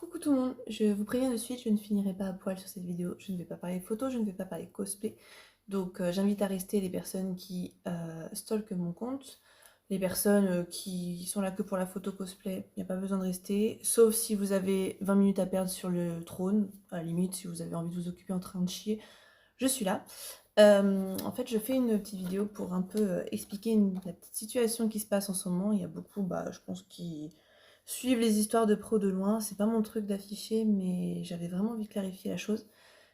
Coucou tout le monde, je vous préviens de suite, je ne finirai pas à poil sur cette vidéo, je ne vais pas parler photo, je ne vais pas parler cosplay, donc j'invite à rester les personnes qui stalkent mon compte, les personnes qui sont là que pour la photo cosplay, il n'y a pas besoin de rester, sauf si vous avez 20 minutes à perdre sur le trône, à la limite si vous avez envie de vous occuper en train de chier, je suis là. En fait, je fais une petite vidéo pour un peu expliquer la petite situation qui se passe en ce moment. Il y a beaucoup, je pense, qui suivent les histoires de pro de loin. C'est pas mon truc d'afficher, mais j'avais vraiment envie de clarifier la chose.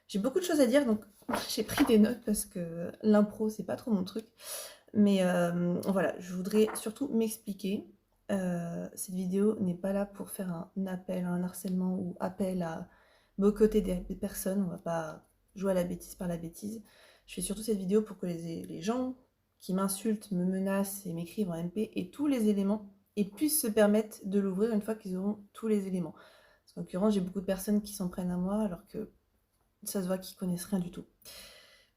J'ai beaucoup de choses à dire, donc j'ai pris des notes parce que l'impro, c'est pas trop mon truc. Mais voilà, je voudrais surtout m'expliquer. Cette vidéo n'est pas là pour faire un appel à un harcèlement ou appel à boycotter des personnes. On va pas jouer à la bêtise par la bêtise. Je fais surtout cette vidéo pour que les gens qui m'insultent, me menacent et m'écrivent en MP aient tous les éléments et puissent se permettre de l'ouvrir une fois qu'ils auront tous les éléments. Parce qu'en l'occurrence, j'ai beaucoup de personnes qui s'en prennent à moi alors que ça se voit qu'ils connaissent rien du tout.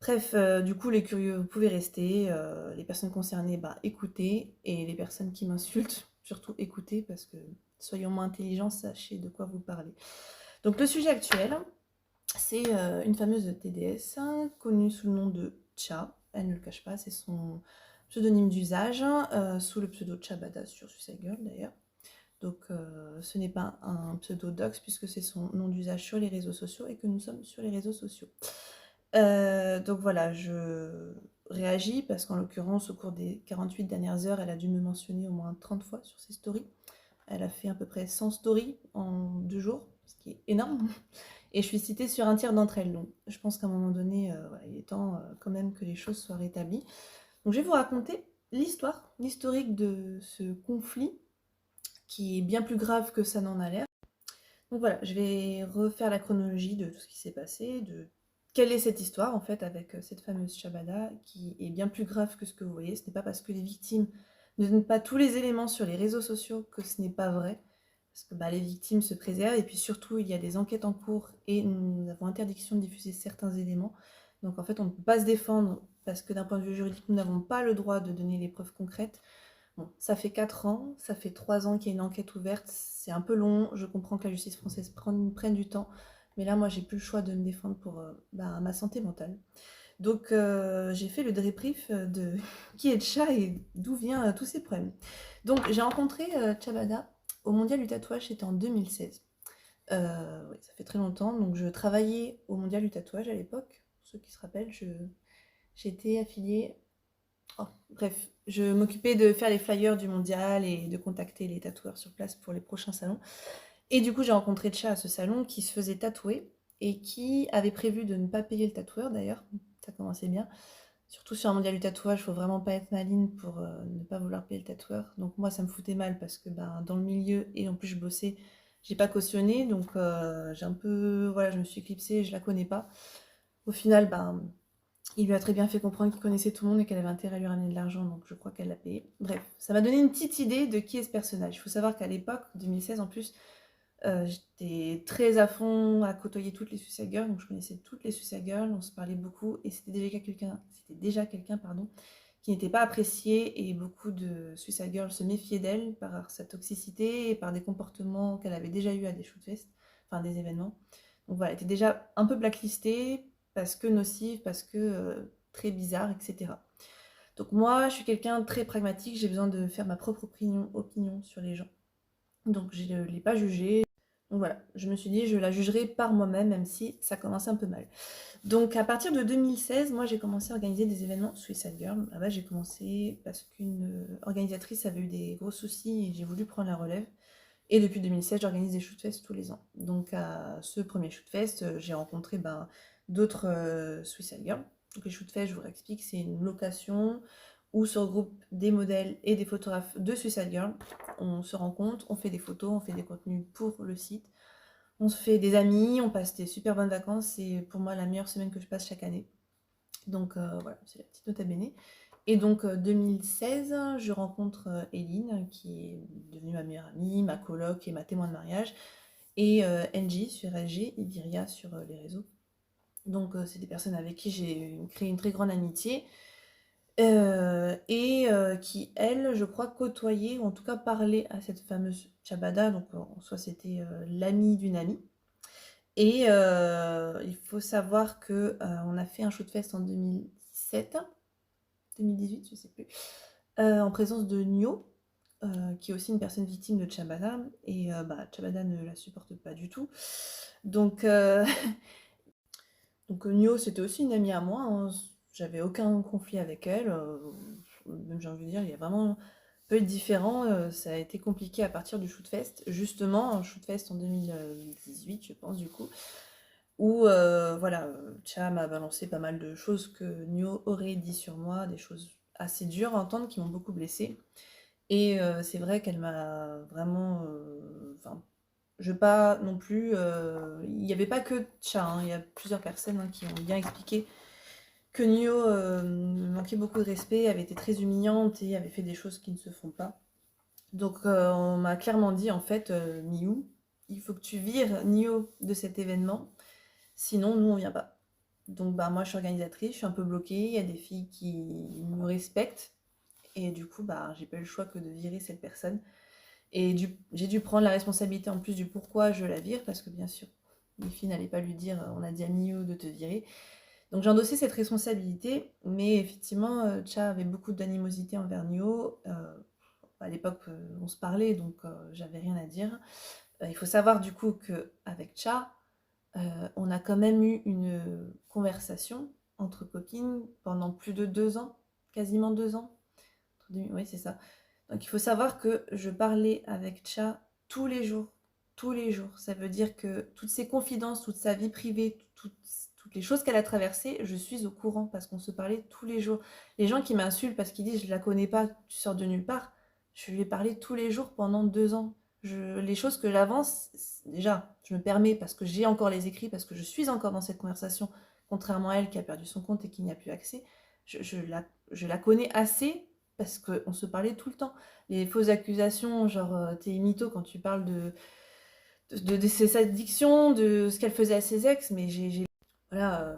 Bref, du coup, les curieux, vous pouvez rester. Les personnes concernées, écoutez. Et les personnes qui m'insultent, surtout écoutez, parce que soyons moins intelligents, sachez de quoi vous parlez. Donc, le sujet actuel, c'est une fameuse TDS, connue sous le nom de Cha. Elle ne le cache pas, c'est son pseudonyme d'usage, sous le pseudo Chabada sur Suicide Girl d'ailleurs. Donc, ce n'est pas un pseudo dox, puisque c'est son nom d'usage sur les réseaux sociaux et que nous sommes sur les réseaux sociaux. Donc voilà, je réagis parce qu'en l'occurrence, au cours des 48 dernières heures, elle a dû me mentionner au moins 30 fois sur ses stories. Elle a fait à peu près 100 stories en 2 jours, ce qui est énorme. Et je suis citée sur un tiers d'entre elles. Donc je pense qu'à un moment donné, voilà, il est temps quand même que les choses soient rétablies. Donc je vais vous raconter l'histoire, l'historique de ce conflit qui est bien plus grave que ça n'en a l'air. Donc voilà, je vais refaire la chronologie de tout ce qui s'est passé, de quelle est cette histoire en fait avec cette fameuse Shabada qui est bien plus grave que ce que vous voyez. Ce n'est pas parce que les victimes ne donnent pas tous les éléments sur les réseaux sociaux que ce n'est pas vrai. Parce que les victimes se préservent et puis surtout il y a des enquêtes en cours et nous avons interdiction de diffuser certains éléments. Donc en fait on ne peut pas se défendre parce que d'un point de vue juridique nous n'avons pas le droit de donner les preuves concrètes. Bon, ça fait 4 ans, ça fait 3 ans qu'il y a une enquête ouverte, c'est un peu long, je comprends que la justice française prenne du temps, mais là, moi, j'ai plus le choix de me défendre pour ma santé mentale. Donc, j'ai fait le débrief de qui est Cha et d'où viennent tous ces problèmes. Donc, j'ai rencontré Chabada au Mondial du tatouage, c'était en 2016. Oui, ça fait très longtemps, donc je travaillais au Mondial du tatouage à l'époque, pour ceux qui se rappellent, j'étais affiliée. Oh, bref, je m'occupais de faire les flyers du mondial et de contacter les tatoueurs sur place pour les prochains salons. Et du coup, j'ai rencontré Tcha à ce salon qui se faisait tatouer et qui avait prévu de ne pas payer le tatoueur d'ailleurs. Ça commençait bien. Surtout sur un mondial du tatouage, il faut vraiment pas être maligne pour ne pas vouloir payer le tatoueur. Donc moi, ça me foutait mal parce que dans le milieu et en plus je bossais, j'ai pas cautionné. Donc j'ai un peu, voilà, je me suis éclipsée, je la connais pas. Au final, il lui a très bien fait comprendre qu'il connaissait tout le monde et qu'elle avait intérêt à lui ramener de l'argent, donc je crois qu'elle l'a payé. Bref, ça m'a donné une petite idée de qui est ce personnage. Il faut savoir qu'à l'époque, 2016 en plus, j'étais très à fond à côtoyer toutes les Suicide Girls, donc je connaissais toutes les Suicide Girls, on se parlait beaucoup, et c'était déjà quelqu'un qui n'était pas apprécié, et beaucoup de Suicide Girls se méfiaient d'elle par sa toxicité et par des comportements qu'elle avait déjà eu à des shootfests, enfin des événements. Donc voilà, elle était déjà un peu blacklistée, parce que nocive, parce que très bizarre, etc. Donc moi, je suis quelqu'un de très pragmatique, j'ai besoin de faire ma propre opinion sur les gens. Donc je ne l'ai pas jugée. Donc voilà, je me suis dit, je la jugerai par moi-même, même si ça commençait un peu mal. Donc à partir de 2016, moi j'ai commencé à organiser des événements Suicide Girl. Là-bas j'ai commencé parce qu'une organisatrice avait eu des gros soucis et j'ai voulu prendre la relève. Et depuis 2016, j'organise des shootfests tous les ans. Donc à ce premier shootfest, j'ai rencontré d'autres Suicide Girls. Donc les shootfests, je vous réexplique, c'est une location où se regroupent des modèles et des photographes de Suicide Girl. On se rencontre, on fait des photos, on fait des contenus pour le site. On se fait des amis, on passe des super bonnes vacances. C'est pour moi la meilleure semaine que je passe chaque année. Donc voilà, c'est la petite nota bene. Et donc 2016, je rencontre Eline, qui est devenue ma meilleure amie, ma coloc et ma témoin de mariage, et NJ sur SG et Viria sur les réseaux. Donc c'est des personnes avec qui j'ai créé une très grande amitié. qui, elle, je crois, côtoyait, ou en tout cas parlait à cette fameuse Chabada, donc en soi c'était l'amie d'une amie. Et il faut savoir que on a fait un shoot fest en 2017, 2018, je sais plus, en présence de Nio, qui est aussi une personne victime de Chabada, et Chabada ne la supporte pas du tout. Donc, donc Nio, c'était aussi une amie à moi, hein. J'avais aucun conflit avec elle, même j'ai envie de dire, il y a vraiment peu être différent, ça a été compliqué à partir du shoot fest, justement, un shoot fest en 2018, je pense, du coup, où voilà, Cha m'a balancé pas mal de choses que Nio aurait dit sur moi, des choses assez dures à entendre qui m'ont beaucoup blessée. Et c'est vrai qu'elle m'a vraiment. Enfin, je veux pas non plus. Il n'y avait pas que Cha, hein, il y a plusieurs personnes qui ont bien expliqué que Nio manquait beaucoup de respect, avait été très humiliante et avait fait des choses qui ne se font pas. Donc on m'a clairement dit en fait, Miou, il faut que tu vires Nio de cet événement, sinon nous on vient pas. Donc moi je suis organisatrice, je suis un peu bloquée, il y a des filles qui me respectent et du coup j'ai pas eu le choix que de virer cette personne. Et j'ai dû prendre la responsabilité en plus du pourquoi je la vire, parce que bien sûr les filles n'allaient pas lui dire on a dit à Miou de te virer. Donc j'ai endossé cette responsabilité, mais effectivement Cha avait beaucoup d'animosité envers Nio. À l'époque, on se parlait, donc j'avais rien à dire. Il faut savoir du coup qu'avec Cha, on a quand même eu une conversation entre copines pendant plus de 2 ans, quasiment 2 ans. Oui, c'est ça. Donc il faut savoir que je parlais avec Cha tous les jours. Tous les jours. Ça veut dire que toutes ses confidences, toute sa vie privée, toutes les choses qu'elle a traversées, je suis au courant parce qu'on se parlait tous les jours. Les gens qui m'insultent parce qu'ils disent je la connais pas, tu sors de nulle part, je lui ai parlé tous les jours pendant 2 ans. Les choses que j'avance, déjà, je me permets parce que j'ai encore les écrits, parce que je suis encore dans cette conversation, contrairement à elle qui a perdu son compte et qui n'y a plus accès. Je la connais assez parce qu'on se parlait tout le temps. Les fausses accusations, genre t'es mytho quand tu parles de ses addictions, de ce qu'elle faisait à ses ex, mais voilà,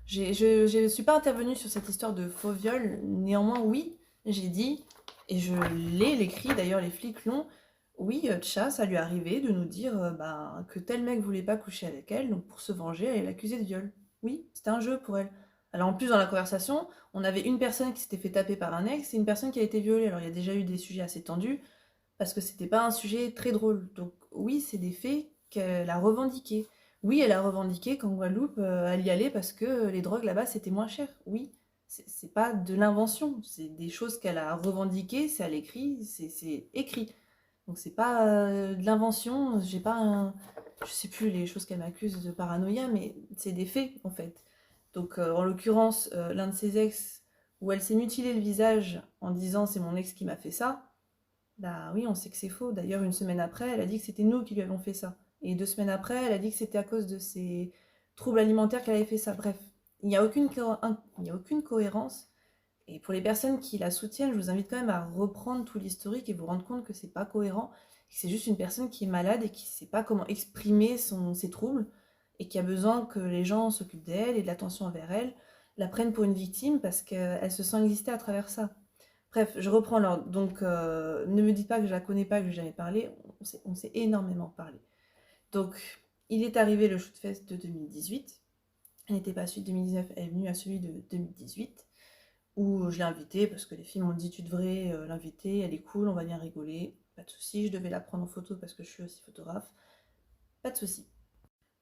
je suis pas intervenue sur cette histoire de faux viol. Néanmoins, oui, j'ai dit, et je l'ai l'écrit, d'ailleurs les flics l'ont, oui, Tcha, ça lui arrivait de nous dire que tel mec voulait pas coucher avec elle, donc pour se venger, elle l'accusait de viol. Oui, c'était un jeu pour elle. Alors en plus, dans la conversation, on avait une personne qui s'était fait taper par un ex et une personne qui a été violée. Alors il y a déjà eu des sujets assez tendus, parce que c'était pas un sujet très drôle. Donc oui, c'est des faits qu'elle a revendiqués. Oui, elle a revendiqué qu'en Guadeloupe, elle y allait parce que les drogues là-bas c'était moins cher. Oui, c'est pas de l'invention, c'est des choses qu'elle a revendiquées, c'est à l'écrit, c'est écrit. Donc c'est pas de l'invention, j'ai pas un... Je sais plus les choses qu'elle m'accuse de paranoïa, mais c'est des faits en fait. Donc en l'occurrence, l'un de ses ex, où elle s'est mutilé le visage en disant c'est mon ex qui m'a fait ça, bah oui, on sait que c'est faux. D'ailleurs, une semaine après, elle a dit que c'était nous qui lui avons fait ça. Et 2 semaines après, elle a dit que c'était à cause de ses troubles alimentaires qu'elle avait fait ça. Bref, il n'y a aucune cohérence. Et pour les personnes qui la soutiennent, je vous invite quand même à reprendre tout l'historique et vous rendre compte que c'est pas cohérent, que c'est juste une personne qui est malade et qui sait pas comment exprimer ses troubles et qui a besoin que les gens s'occupent d'elle et de l'attention envers elle, la prennent pour une victime parce qu'elle se sent exister à travers ça. Bref, je reprends l'ordre. Donc, ne me dites pas que je la connais pas, que je n'ai jamais parlé. On s'est énormément parlé. Donc, il est arrivé le Shootfest de 2018. Elle n'était pas à celui de 2019, elle est venue à celui de 2018, où je l'ai invitée parce que les filles m'ont dit tu devrais l'inviter, elle est cool, on va bien rigoler. Pas de souci, je devais la prendre en photo parce que je suis aussi photographe. Pas de souci.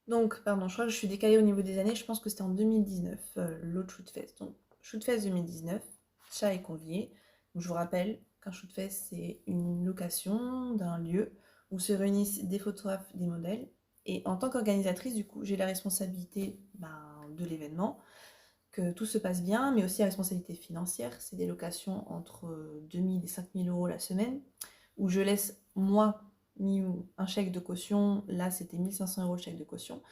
Donc, pardon, je crois que je suis décalée au niveau des années, je pense que c'était en 2019, l'autre Shootfest. Donc, Shootfest 2019, Cha est convié. Donc, je vous rappelle qu'un Shootfest, c'est une location d'un lieu où se réunissent des photographes, des modèles. Et en tant qu'organisatrice, du coup, j'ai la responsabilité de l'événement, que tout se passe bien, mais aussi la responsabilité financière. C'est des locations entre 2000 et 5000 euros la semaine, où je laisse, moi, Miou, un chèque de caution. Là, c'était 1500 euros le chèque de caution.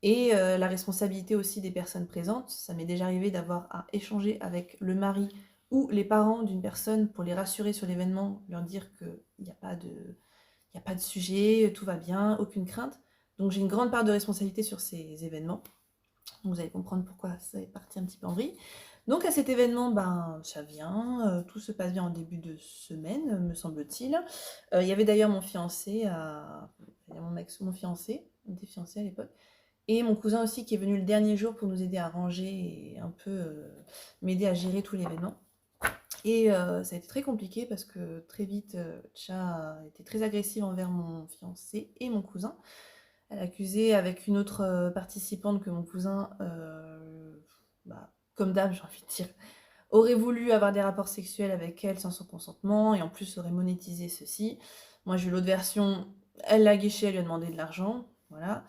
Et la responsabilité aussi des personnes présentes. Ça m'est déjà arrivé d'avoir à échanger avec le mari ou les parents d'une personne pour les rassurer sur l'événement, leur dire qu'il n'y a pas de sujet, tout va bien, aucune crainte. Donc j'ai une grande part de responsabilité sur ces événements. Vous allez comprendre pourquoi ça est parti un petit peu en vrille. Donc à cet événement, ben, ça vient, tout se passe bien en début de semaine, me semble-t-il. Il y avait d'ailleurs mon fiancé mon fiancé, on était fiancés à l'époque, et mon cousin aussi qui est venu le dernier jour pour nous aider à ranger et un peu, m'aider à gérer tout l'événement. Et ça a été très compliqué parce que très vite, Tcha a été très agressive envers mon fiancé et mon cousin. Elle accusait avec une autre participante que mon cousin, bah, comme d'hab, j'ai envie de dire, aurait voulu avoir des rapports sexuels avec elle sans son consentement et en plus aurait monétisé ceci. Moi, j'ai eu l'autre version, elle l'a guiché, elle lui a demandé de l'argent, voilà.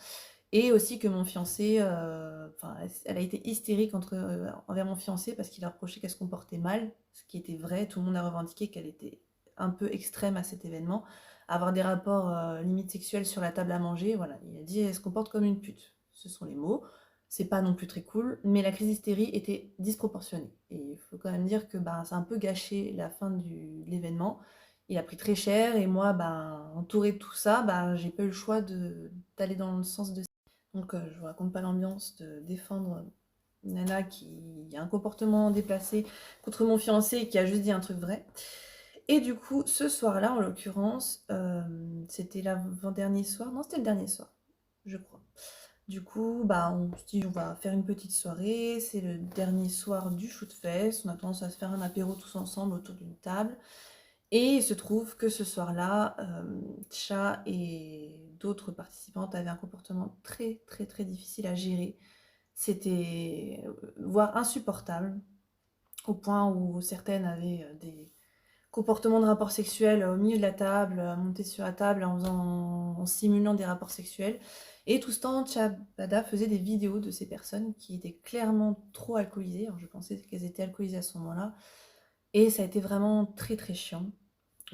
Et aussi que mon fiancé, enfin, elle a été hystérique envers mon fiancé parce qu'il a reproché qu'elle se comportait mal, ce qui était vrai. Tout le monde a revendiqué qu'elle était un peu extrême à cet événement, avoir des rapports limite sexuels sur la table à manger. Voilà, il a dit elle se comporte comme une pute. Ce sont les mots. C'est pas non plus très cool, mais la crise d'hystérie était disproportionnée. Et il faut quand même dire que bah, ça a un peu gâché la fin de l'événement. Il a pris très cher et moi, bah, entourée de tout ça, bah, j'ai pas eu le choix d'aller dans le sens de donc je vous raconte pas l'ambiance de défendre une nana qui a un comportement déplacé contre mon fiancé et qui a juste dit un truc vrai. Et du coup, ce soir-là, en l'occurrence, c'était l'avant-dernier soir, non, c'était le dernier soir, je crois. Du coup, bah, on se dit on va faire une petite soirée, c'est le dernier soir du shoot fest, on a tendance à se faire un apéro tous ensemble autour d'une table. Et il se trouve que ce soir-là, Tcha et d'autres participantes avaient un comportement très, très, très difficile à gérer. C'était, voire insupportable, au point où certaines avaient, des comportements de rapports sexuels au milieu de la table, monter sur la table en simulant des rapports sexuels. Et tout ce temps, Tcha Bada faisait des vidéos de ces personnes qui étaient clairement trop alcoolisées. Alors je pensais qu'elles étaient alcoolisées à ce moment-là. Et ça a été vraiment très, très chiant.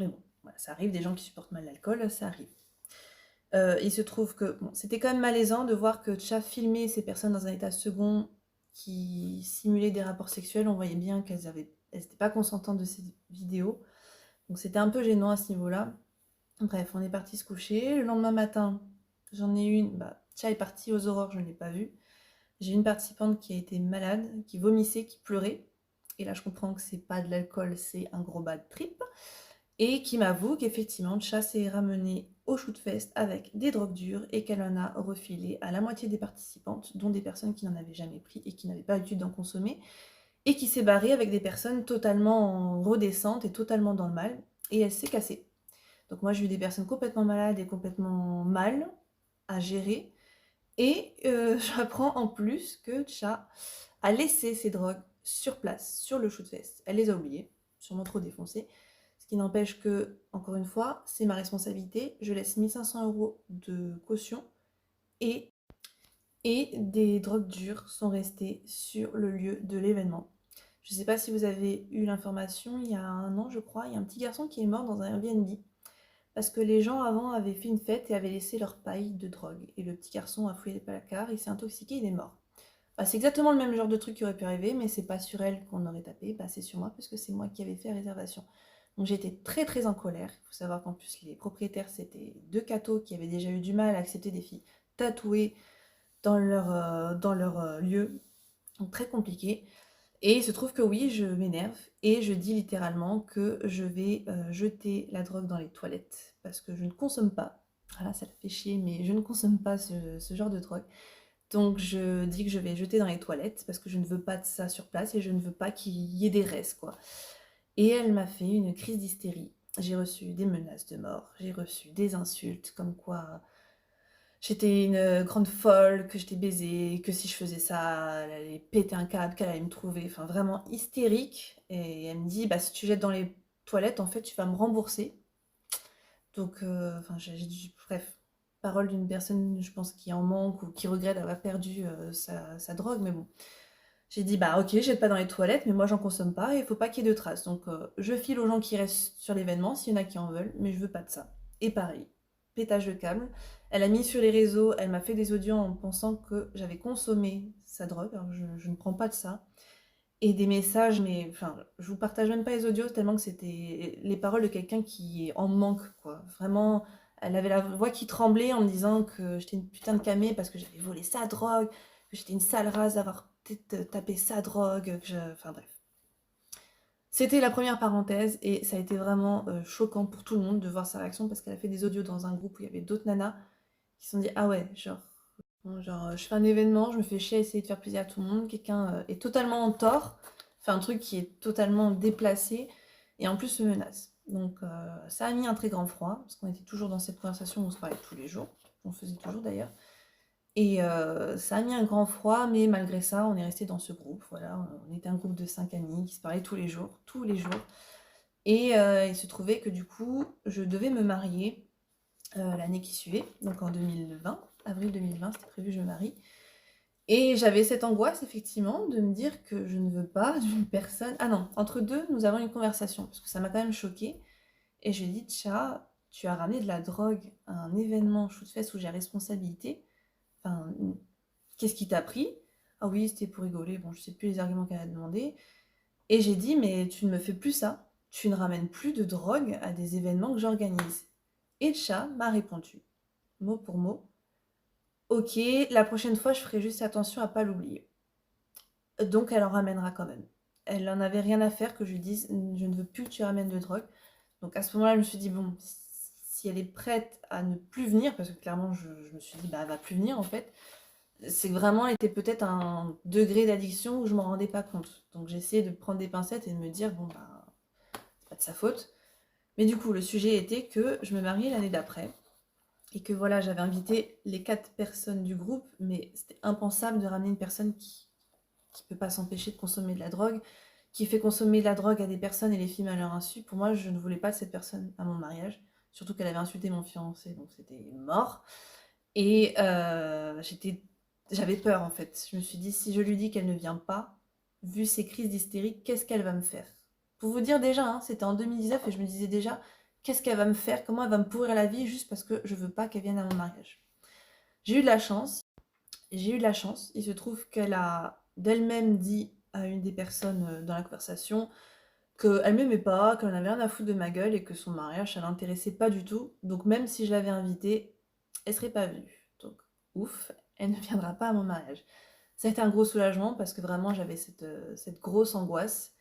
Mais bon, voilà, ça arrive, des gens qui supportent mal l'alcool, ça arrive. Il se trouve que bon, c'était quand même malaisant de voir que Tcha filmait ces personnes dans un état second qui simulaient des rapports sexuels. On voyait bien qu'elles n'étaient pas consentantes de ces vidéos. Donc c'était un peu gênant à ce niveau-là. Bref, on est parti se coucher. Le lendemain matin, j'en ai une. Bah, Tcha est partie aux aurores, je ne l'ai pas vue. J'ai une participante qui a été malade, qui vomissait, qui pleurait. Et là, je comprends que c'est pas de l'alcool, c'est un gros bad trip. Et qui m'avoue qu'effectivement, Tcha s'est ramenée au shoot fest avec des drogues dures et qu'elle en a refilé à la moitié des participantes, dont des personnes qui n'en avaient jamais pris et qui n'avaient pas l'habitude d'en consommer, et qui s'est barrée avec des personnes totalement redescentes et totalement dans le mal, et elle s'est cassée. Donc moi j'ai eu des personnes complètement malades et complètement mal à gérer, et j'apprends en plus que Tcha a laissé ses drogues sur place, sur le shoot fest. Elle les a oubliées, sûrement trop défoncées. Ce qui n'empêche que, encore une fois, c'est ma responsabilité. Je laisse 1500 € de caution et, et des drogues dures sont restées sur le lieu de l'événement. Je ne sais pas si vous avez eu l'information, il y a un an, je crois, il y a un petit garçon qui est mort dans un Airbnb parce que les gens avant avaient fait une fête et avaient laissé leur paille de drogue. Et le petit garçon a fouillé les placards, il s'est intoxiqué, il est mort. Bah, c'est exactement le même genre de truc qui aurait pu arriver, mais c'est pas sur elle qu'on aurait tapé, bah, c'est sur moi, parce que c'est moi qui avais fait la réservation. Donc j'étais très très en colère. Il faut savoir qu'en plus les propriétaires c'était deux cathos qui avaient déjà eu du mal à accepter des filles tatouées dans leur lieu. Donc très compliqué. Et il se trouve que oui, je m'énerve et je dis littéralement que je vais jeter la drogue dans les toilettes parce que je ne consomme pas. Voilà, ça la fait chier, mais je ne consomme pas ce genre de drogue. Donc je dis que je vais jeter dans les toilettes parce que je ne veux pas de ça sur place et je ne veux pas qu'il y ait des restes, quoi. Et elle m'a fait une crise d'hystérie. J'ai reçu des menaces de mort, j'ai reçu des insultes comme quoi j'étais une grande folle, que j'étais baisée, que si je faisais ça, elle allait péter un câble, qu'elle allait me trouver, enfin vraiment hystérique. Et elle me dit, bah si tu jettes dans les toilettes, en fait, tu vas me rembourser. Donc, enfin, j'ai dit, bref, parole d'une personne, je pense, qui en manque ou qui regrette d'avoir perdu sa drogue, mais bon. J'ai dit, bah ok, jette pas dans les toilettes, mais moi j'en consomme pas et il faut pas qu'il y ait de traces. Donc je file aux gens qui restent sur l'événement, s'il y en a qui en veulent, mais je veux pas de ça. Et pareil, pétage de câble. Elle a mis sur les réseaux, elle m'a fait des audios en pensant que j'avais consommé sa drogue, alors je ne prends pas de ça. Et des messages, mais enfin, je vous partage même pas les audios tellement que c'était les paroles de quelqu'un qui est en manque, quoi. Vraiment, elle avait la voix qui tremblait en me disant que j'étais une putain de camée parce que j'avais volé sa drogue, que j'étais une sale race d'avoir peut-être taper sa drogue, enfin bref. C'était la première parenthèse et ça a été vraiment choquant pour tout le monde de voir sa réaction parce qu'elle a fait des audios dans un groupe où il y avait d'autres nanas qui se sont dit ah ouais, genre je fais un événement, je me fais chier à essayer de faire plaisir à tout le monde, quelqu'un est totalement en tort, fait un truc qui est totalement déplacé et en plus me menace. Donc ça a mis un très grand froid parce qu'on était toujours dans cette conversation où on se parlait tous les jours, on le faisait toujours d'ailleurs. Et ça a mis un grand froid, mais malgré ça, on est resté dans ce groupe. Voilà, on était un groupe de 5 amis qui se parlaient tous les jours, tous les jours. Et il se trouvait que du coup, je devais me marier l'année qui suivait, donc en 2020, avril 2020, c'était prévu que je me marie. Et j'avais cette angoisse, effectivement, de me dire que je ne veux pas d'une personne... Ah non, entre deux, nous avons une conversation, parce que ça m'a quand même choquée. Et je lui ai dit, Tcha, tu as ramené de la drogue à un événement shoot-fest où j'ai responsabilité. Enfin, qu'est-ce qui t'a pris? Ah oui, c'était pour rigoler. Bon, je sais plus les arguments qu'elle a demandé. Et j'ai dit, mais tu ne me fais plus ça. Tu ne ramènes plus de drogue à des événements que j'organise. Et le chat m'a répondu, mot pour mot, ok, la prochaine fois, je ferai juste attention à pas l'oublier. Donc, elle en ramènera quand même. Elle en avait rien à faire que je lui dise, je ne veux plus que tu ramènes de drogue. Donc, à ce moment-là, je me suis dit, bon, si elle est prête à ne plus venir, parce que clairement, je me suis dit, bah, elle va plus venir en fait, c'est que vraiment, elle était peut-être à un degré d'addiction où je m'en rendais pas compte. Donc j'ai essayé de prendre des pincettes et de me dire, bon, bah, c'est pas de sa faute. Mais du coup, le sujet était que je me mariais l'année d'après. Et que voilà, j'avais invité les 4 personnes du groupe, mais c'était impensable de ramener une personne qui peut pas s'empêcher de consommer de la drogue, qui fait consommer de la drogue à des personnes et les films à leur insu. Pour moi, je ne voulais pas de cette personne à mon mariage. Surtout qu'elle avait insulté mon fiancé, donc c'était mort. Et j'avais peur en fait. Je me suis dit, si je lui dis qu'elle ne vient pas, vu ses crises d'hystérie, qu'est-ce qu'elle va me faire? Pour vous dire déjà, hein, c'était en 2019 et je me disais déjà, qu'est-ce qu'elle va me faire? Comment elle va me pourrir la vie juste parce que je veux pas qu'elle vienne à mon mariage? J'ai eu de la chance. J'ai eu de la chance. Il se trouve qu'elle a d'elle-même dit à une des personnes dans la conversation qu'elle m'aimait pas, qu'elle en avait rien à foutre de ma gueule et que son mariage, ça l'intéressait pas du tout. Donc même si je l'avais invitée, elle serait pas venue. Donc ouf, elle ne viendra pas à mon mariage. Ça a été un gros soulagement parce que vraiment j'avais cette grosse angoisse.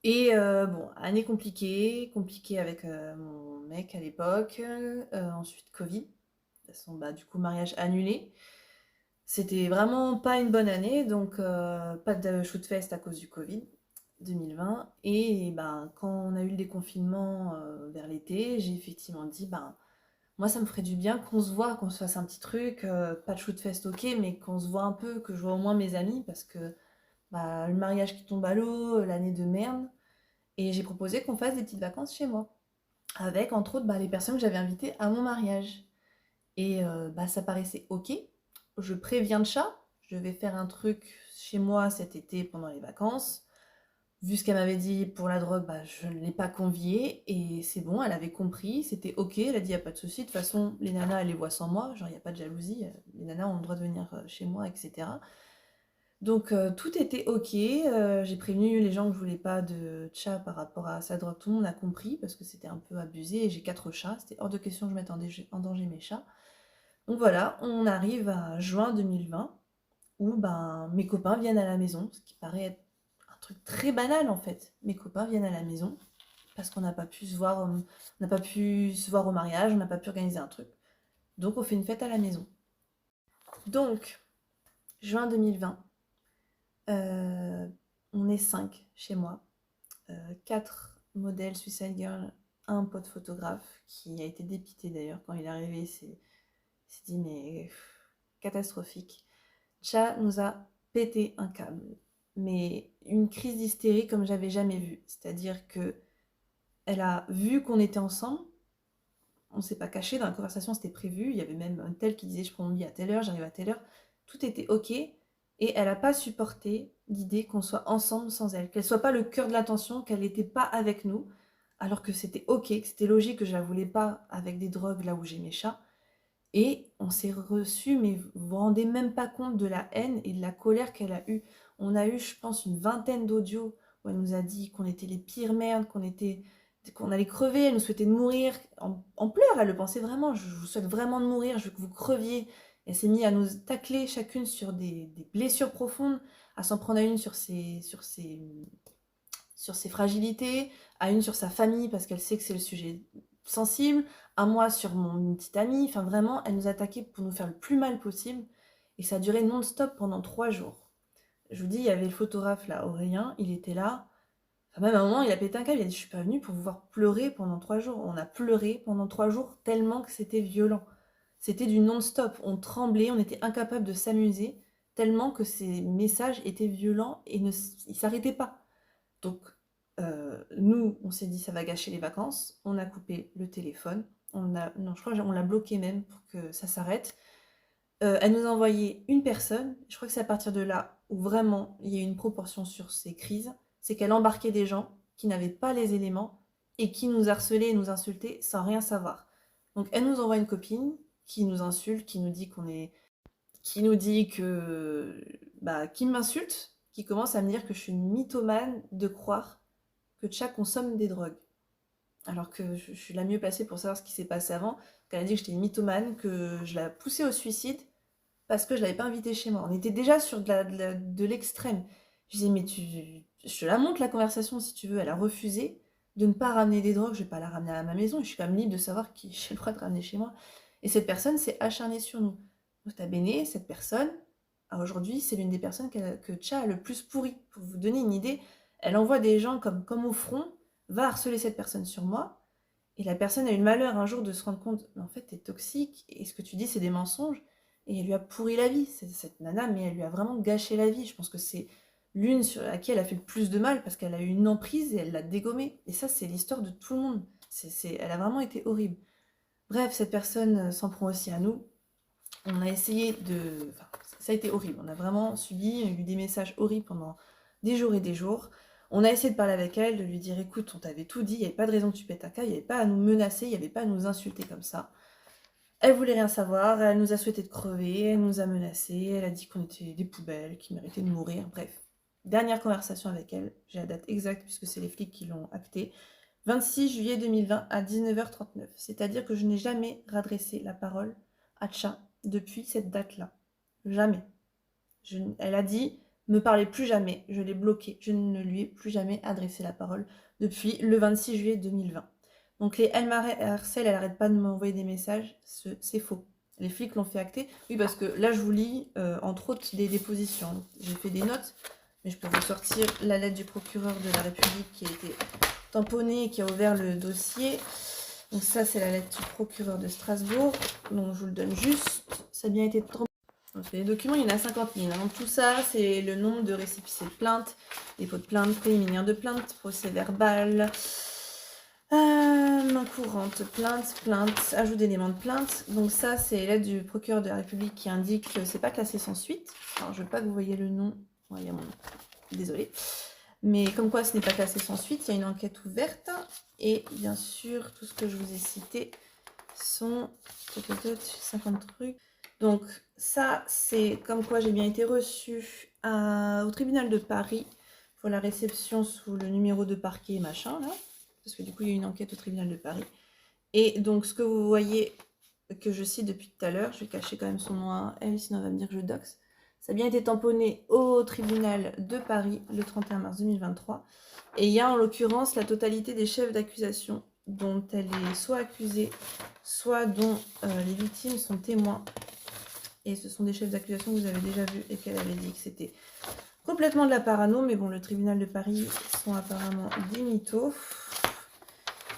Et bon, année compliquée avec mon mec à l'époque, ensuite Covid, de toute façon, bah, du coup mariage annulé. C'était vraiment pas une bonne année, donc pas de shoot-fest à cause du Covid 2020. Et ben, quand on a eu le déconfinement vers l'été, j'ai effectivement dit, ben, moi ça me ferait du bien qu'on se voit, qu'on se fasse un petit truc, pas de shoot-fest ok, mais qu'on se voit un peu, que je vois au moins mes amis, parce que bah, le mariage qui tombe à l'eau, l'année de merde. Et j'ai proposé qu'on fasse des petites vacances chez moi, avec entre autres bah, les personnes que j'avais invitées à mon mariage. Et bah, ça paraissait ok. Je préviens le chat, je vais faire un truc chez moi cet été pendant les vacances. Vu ce qu'elle m'avait dit pour la drogue, bah, je ne l'ai pas conviée et c'est bon, elle avait compris, c'était ok, elle a dit y a pas de souci, de toute façon les nanas elles les voient sans moi, genre il n'y a pas de jalousie, les nanas ont le droit de venir chez moi, etc. Donc tout était ok, j'ai prévenu les gens que je voulais pas de chat par rapport à sa drogue, tout le monde a compris parce que c'était un peu abusé et j'ai 4 chats, c'était hors de question que je mette en danger mes chats. Donc voilà, on arrive à juin 2020 où ben, mes copains viennent à la maison, ce qui paraît être un truc très banal en fait. Mes copains viennent à la maison parce qu'on n'a pas pu se voir, on n'a pas pu se voir au mariage, on n'a pas pu organiser un truc. Donc on fait une fête à la maison. Donc, juin 2020, on est 5 chez moi, 4 modèles Suicide Girl, un pote photographe qui a été dépité d'ailleurs quand il est arrivé, il s'est dit mais catastrophique. Cha nous a pété un câble, mais une crise d'hystérie comme j'avais jamais vu. C'est-à-dire que elle a vu qu'on était ensemble, on s'est pas caché, dans la conversation c'était prévu, il y avait même un tel qui disait je prends mon lit à telle heure, j'arrive à telle heure, tout était ok, et elle n'a pas supporté l'idée qu'on soit ensemble sans elle, qu'elle soit pas le cœur de l'attention, qu'elle n'était pas avec nous, alors que c'était ok, que c'était logique, que je la voulais pas avec des drogues là où j'ai mes chats. Et on s'est reçu, mais vous vous rendez même pas compte de la haine et de la colère qu'elle a eue. On a eu, je pense, une vingtaine d'audios où elle nous a dit qu'on était les pires merdes, qu'on allait crever, elle nous souhaitait de mourir. En pleurs, elle le pensait vraiment. Je vous souhaite vraiment de mourir, je veux que vous creviez. Elle s'est mise à nous tacler chacune sur des blessures profondes, à s'en prendre à une sur ses fragilités, à une sur sa famille parce qu'elle sait que c'est le sujet sensible, à moi sur mon petite amie. Enfin vraiment, elle nous attaquait pour nous faire le plus mal possible. Et ça a duré non-stop pendant 3 jours. Je vous dis, il y avait le photographe là, Aurélien, il était là. Enfin, même à un moment, il a pété un câble, il a dit, je suis pas venue pour vous voir pleurer pendant 3 jours. On a pleuré pendant 3 jours tellement que c'était violent. C'était du non-stop. On tremblait, on était incapable de s'amuser tellement que ces messages étaient violents et ne s'arrêtaient pas. Donc, nous, on s'est dit, ça va gâcher les vacances. On a coupé le téléphone. Non, je crois qu'on l'a bloqué même pour que ça s'arrête. Elle nous a envoyé une personne. Je crois que c'est à partir de là où vraiment il y a eu une proportion sur ces crises. C'est qu'elle embarquait des gens qui n'avaient pas les éléments et qui nous harcelaient et nous insultaient sans rien savoir. Donc, elle nous envoie une copine qui nous insulte, qui nous dit qui nous dit que, qui m'insulte, qui commence à me dire que je suis une mythomane de croire que Tcha consomme des drogues. Alors que je suis la mieux placée pour savoir ce qui s'est passé avant. Qu'elle a dit que j'étais une mythomane, que je la poussais au suicide parce que je l'avais pas invitée chez moi. On était déjà sur de l'extrême. Je disais, mais je te la montre la conversation si tu veux. Elle a refusé de ne pas ramener des drogues. Je vais pas la ramener à ma maison. Je suis quand même libre de savoir qui j'ai le droit de ramener chez moi. Et cette personne s'est acharnée sur nous. Nota bene, cette personne, aujourd'hui, c'est l'une des personnes que Tcha a le plus pourri. Pour vous donner une idée, elle envoie des gens comme au front, va harceler cette personne sur moi, et la personne a eu le malheur un jour de se rendre compte, mais en fait, t'es toxique, et ce que tu dis, c'est des mensonges, et elle lui a pourri la vie, cette nana, mais elle lui a vraiment gâché la vie. Je pense que c'est l'une à qui elle a fait le plus de mal, parce qu'elle a eu une emprise et elle l'a dégommée. Et ça, c'est l'histoire de tout le monde. Elle a vraiment été horrible. Bref, cette personne s'en prend aussi à nous. On a essayé de... Enfin, ça a été horrible. On a vraiment subi, eu des messages horribles pendant des jours et des jours. On a essayé de parler avec elle, de lui dire, écoute, on t'avait tout dit, il n'y avait pas de raison que tu pètes un câble, il n'y avait pas à nous menacer, il n'y avait pas à nous insulter comme ça. Elle voulait rien savoir, elle nous a souhaité de crever, elle nous a menacés, elle a dit qu'on était des poubelles, qui méritaient de mourir, bref. Dernière conversation avec elle, j'ai la date exacte puisque c'est les flics qui l'ont acté. 26 juillet 2020 à 19h39. C'est-à-dire que je n'ai jamais redressé la parole à Tcha depuis cette date-là. Jamais. Elle a dit, me parlez plus jamais, je l'ai bloqué, je ne lui ai plus jamais adressé la parole depuis le 26 juillet 2020. Donc elle m'harcèle, elle arrête pas de m'envoyer des messages, c'est faux. Les flics l'ont fait acter. Oui, parce que là je vous lis, entre autres, des dépositions. J'ai fait des notes, mais je peux vous sortir la lettre du procureur de la République qui a été tamponnée et qui a ouvert le dossier. Donc ça, c'est la lettre du procureur de Strasbourg. Donc je vous le donne juste. Ça a bien été les documents, il y en a 50 000. Hein. Tout ça, c'est le nombre de récépissés de plainte, dépôt de plainte, préliminaire de plainte, procès verbal, main courante, plainte, ajout d'éléments de plainte. Donc ça, c'est l'aide du procureur de la République qui indique que c'est pas classé sans suite. Alors, je veux pas que vous voyez le nom. Ouais, il y a mon nom. Désolée. Mais comme quoi, ce n'est pas classé sans suite. Il y a une enquête ouverte. Et bien sûr, tout ce que je vous ai cité sont 50 trucs. Donc ça, c'est comme quoi j'ai bien été reçue au tribunal de Paris pour la réception sous le numéro de parquet machin, là. Parce que du coup, il y a une enquête au tribunal de Paris. Et donc, ce que vous voyez, que je cite depuis tout à l'heure, je vais cacher quand même son nom à elle, sinon elle va me dire que je doxe. Ça a bien été tamponné au tribunal de Paris le 31 mars 2023. Et il y a en l'occurrence la totalité des chefs d'accusation dont elle est soit accusée, soit dont les victimes sont témoins. Et ce sont des chefs d'accusation que vous avez déjà vus et qu'elle avait dit que c'était complètement de la parano. Mais bon, le tribunal de Paris sont apparemment des mythos.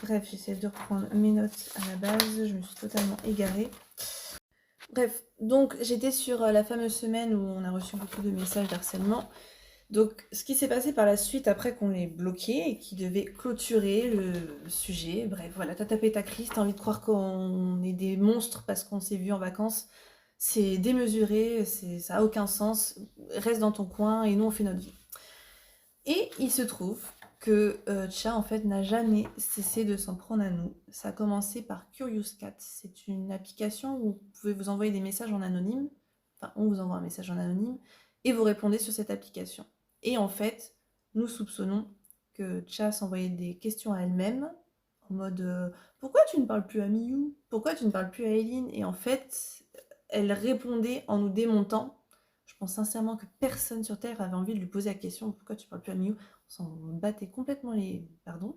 Bref, j'essaie de reprendre mes notes à la base. Je me suis totalement égarée. Bref, donc j'étais sur la fameuse semaine où on a reçu beaucoup de messages d'harcèlement. Donc, ce qui s'est passé par la suite, après qu'on l'ait bloqué et qui devait clôturer le sujet, bref, voilà, t'as tapé ta crise, t'as envie de croire qu'on est des monstres parce qu'on s'est vu en vacances. C'est démesuré, ça n'a aucun sens. Reste dans ton coin et nous, on fait notre vie. Et il se trouve que Tcha, en fait, n'a jamais cessé de s'en prendre à nous. Ça a commencé par Curious Cat. C'est une application où vous pouvez vous envoyer des messages en anonyme. Enfin, on vous envoie un message en anonyme et vous répondez sur cette application. Et en fait, nous soupçonnons que Tcha s'envoyait des questions à elle-même en mode pourquoi tu ne parles plus à Miyu? Pourquoi tu ne parles plus à Eileen? Et en fait, elle répondait en nous démontant. Je pense sincèrement que personne sur Terre avait envie de lui poser la question « Pourquoi tu parles plus à Miu ?» On s'en battait complètement les... Pardon.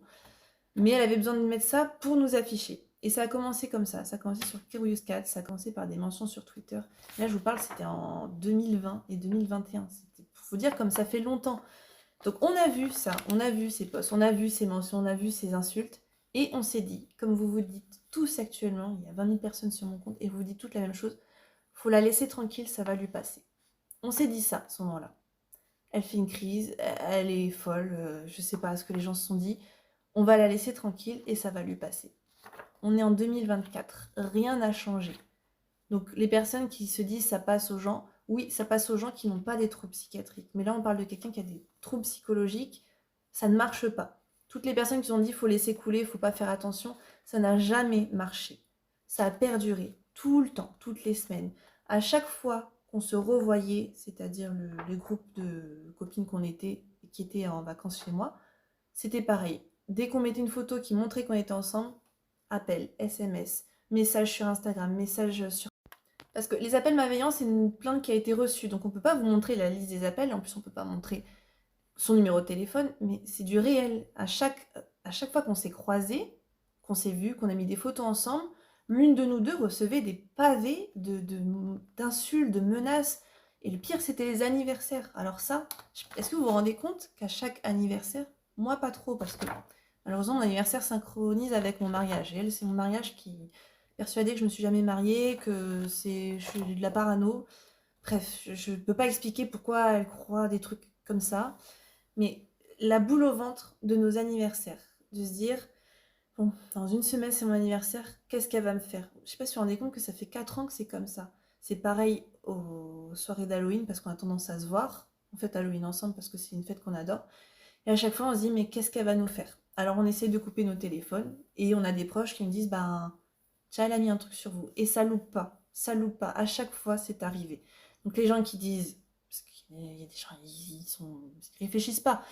Mais elle avait besoin de mettre ça pour nous afficher. Et ça a commencé comme ça. Ça a commencé sur Curious Cat, ça a commencé par des mentions sur Twitter. Là, je vous parle, c'était en 2020 et 2021. Il faut dire comme ça fait longtemps. Donc on a vu ça, on a vu ces posts, on a vu ces mentions, on a vu ces insultes. Et on s'est dit, comme vous vous dites tous actuellement, il y a 20 000 personnes sur mon compte, et vous vous dites toutes la même chose, faut la laisser tranquille, ça va lui passer. On s'est dit ça, à ce moment-là. Elle fait une crise, elle est folle, je sais pas ce que les gens se sont dit. On va la laisser tranquille et ça va lui passer. On est en 2024, rien n'a changé. Donc les personnes qui se disent ça passe aux gens, oui, ça passe aux gens qui n'ont pas des troubles psychiatriques. Mais là, on parle de quelqu'un qui a des troubles psychologiques, ça ne marche pas. Toutes les personnes qui ont dit il faut laisser couler, il ne faut pas faire attention, ça n'a jamais marché. Ça a perduré tout le temps, toutes les semaines. À chaque fois qu'on se revoyait, c'est-à-dire le groupe de copines qu'on était, qui étaient en vacances chez moi, c'était pareil. Dès qu'on mettait une photo qui montrait qu'on était ensemble, appel, SMS, message sur Instagram, message sur... Parce que les appels malveillants, c'est une plainte qui a été reçue. Donc on ne peut pas vous montrer la liste des appels. En plus, on ne peut pas montrer son numéro de téléphone. Mais c'est du réel. À chaque fois qu'on s'est croisés, qu'on s'est vus, qu'on a mis des photos ensemble, l'une de nous deux recevait des pavés d'insultes, de menaces. Et le pire, c'était les anniversaires. Alors ça, est-ce que vous vous rendez compte qu'à chaque anniversaire, moi pas trop, parce que malheureusement, mon anniversaire synchronise avec mon mariage. Et elle, c'est mon mariage qui persuadée que je me suis jamais mariée, que je suis de la parano. Bref, je ne peux pas expliquer pourquoi elle croit des trucs comme ça. Mais la boule au ventre de nos anniversaires, de se dire, bon, dans une semaine c'est mon anniversaire, qu'est-ce qu'elle va me faire? Je sais pas si vous vous rendez compte que ça fait 4 ans que c'est comme ça. C'est pareil aux soirées d'Halloween parce qu'on a tendance à se voir. On fête Halloween ensemble parce que c'est une fête qu'on adore. Et à chaque fois on se dit mais qu'est-ce qu'elle va nous faire? Alors on essaie de couper nos téléphones et on a des proches qui me disent ben tiens elle a mis un truc sur vous. Et ça loupe pas, ça loupe pas. À chaque fois c'est arrivé. Donc les gens qui disent, parce qu'il y a des gens ils réfléchissent pas,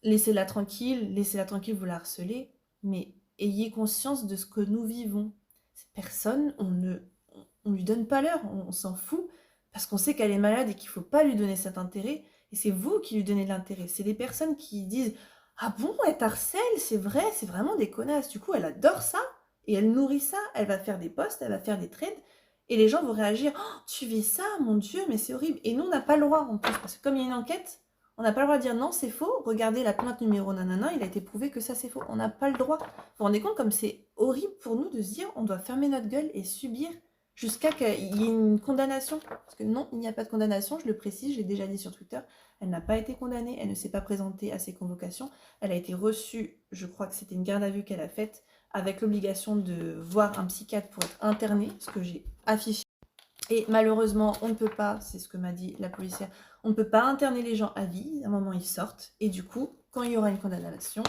laissez-la tranquille, vous la harcelez, mais ayez conscience de ce que nous vivons. Cette personne, on lui donne pas l'heure, on s'en fout, parce qu'on sait qu'elle est malade et qu'il faut pas lui donner cet intérêt, et c'est vous qui lui donnez de l'intérêt. C'est des personnes qui disent « Ah bon, elle t'harcèle, c'est vrai, c'est vraiment des connasses. » Du coup, elle adore ça, et elle nourrit ça, elle va faire des posts, elle va faire des trades, et les gens vont réagir « Oh, tu vis ça, mon Dieu, mais c'est horrible. » Et nous, on n'a pas le droit, en plus, parce que comme il y a une enquête, on n'a pas le droit de dire non, c'est faux. Regardez la plainte numéro nanana, il a été prouvé que ça c'est faux. On n'a pas le droit. Vous vous rendez compte comme c'est horrible pour nous de se dire on doit fermer notre gueule et subir jusqu'à qu'il y ait une condamnation. Parce que non, il n'y a pas de condamnation, je le précise, je l'ai déjà dit sur Twitter. Elle n'a pas été condamnée, elle ne s'est pas présentée à ces convocations. Elle a été reçue, je crois que c'était une garde à vue qu'elle a faite, avec l'obligation de voir un psychiatre pour être internée, ce que j'ai affiché. Et malheureusement, on ne peut pas, c'est ce que m'a dit la policière, on ne peut pas interner les gens à vie, à un moment ils sortent, et du coup, quand il y aura une condamnation,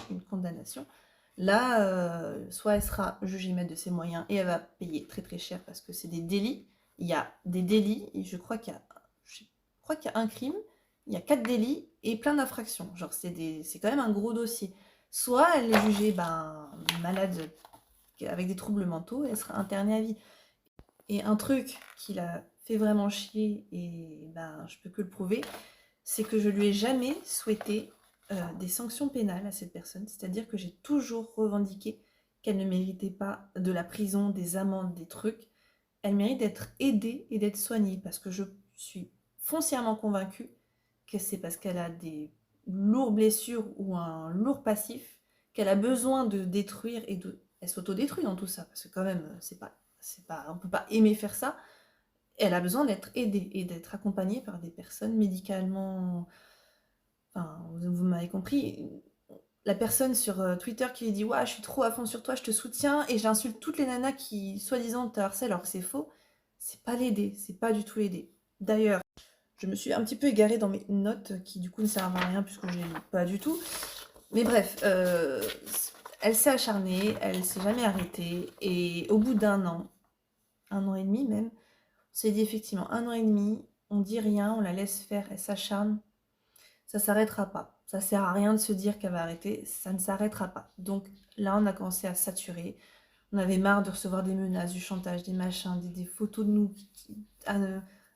là, soit elle sera jugée maître de ses moyens, et elle va payer très très cher, parce que c'est des délits, il y a des délits, et je crois qu'il y a un crime, il y a 4 délits, et plein d'infractions, genre c'est quand même un gros dossier. Soit elle est jugée malade, avec des troubles mentaux, et elle sera internée à vie. Et un truc qui l'a fait vraiment chier, et je peux que le prouver, c'est que je lui ai jamais souhaité des sanctions pénales à cette personne. C'est-à-dire que j'ai toujours revendiqué qu'elle ne méritait pas de la prison, des amendes, des trucs. Elle mérite d'être aidée et d'être soignée, parce que je suis foncièrement convaincue que c'est parce qu'elle a des lourdes blessures ou un lourd passif qu'elle a besoin de détruire et de... Elle s'autodétruit dans tout ça, parce que quand même, on peut pas aimer faire ça. Elle a besoin d'être aidée et d'être accompagnée par des personnes médicalement... Enfin, vous m'avez compris. La personne sur Twitter qui lui dit « Ouais, je suis trop à fond sur toi, je te soutiens et j'insulte toutes les nanas qui, soi-disant, te harcèlent alors que c'est faux », c'est pas l'aider, c'est pas du tout l'aider. D'ailleurs, je me suis un petit peu égarée dans mes notes qui du coup ne servent à rien puisque je les lis pas du tout. Mais bref, elle s'est acharnée, elle s'est jamais arrêtée et au bout d'un an et demi même, on s'est dit effectivement 1 an et demi, on dit rien, on la laisse faire, elle s'acharne, ça s'arrêtera pas. Ça sert à rien de se dire qu'elle va arrêter, ça ne s'arrêtera pas. Donc là, on a commencé à saturer. On avait marre de recevoir des menaces, du chantage, des machins, des photos de nous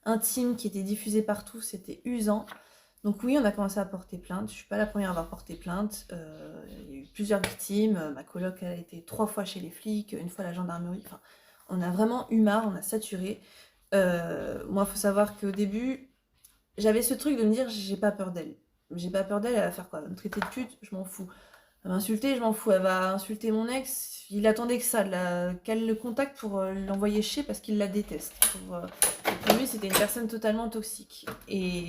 intimes qui étaient diffusées partout, c'était usant. Donc oui, on a commencé à porter plainte. Je suis pas la première à avoir porté plainte. Il y a eu plusieurs victimes. Ma coloc a été 3 fois chez les flics, une fois à la gendarmerie. Enfin, on a vraiment eu marre, on a saturé. Moi, il faut savoir qu'au début, j'avais ce truc de me dire, j'ai pas peur d'elle. J'ai pas peur d'elle, elle va faire quoi? Elle va me traiter de pute, je m'en fous. Elle va m'insulter, je m'en fous. Elle va insulter mon ex, il attendait que ça, qu'elle le contacte pour l'envoyer chier parce qu'il la déteste. Pour lui, c'était une personne totalement toxique. Et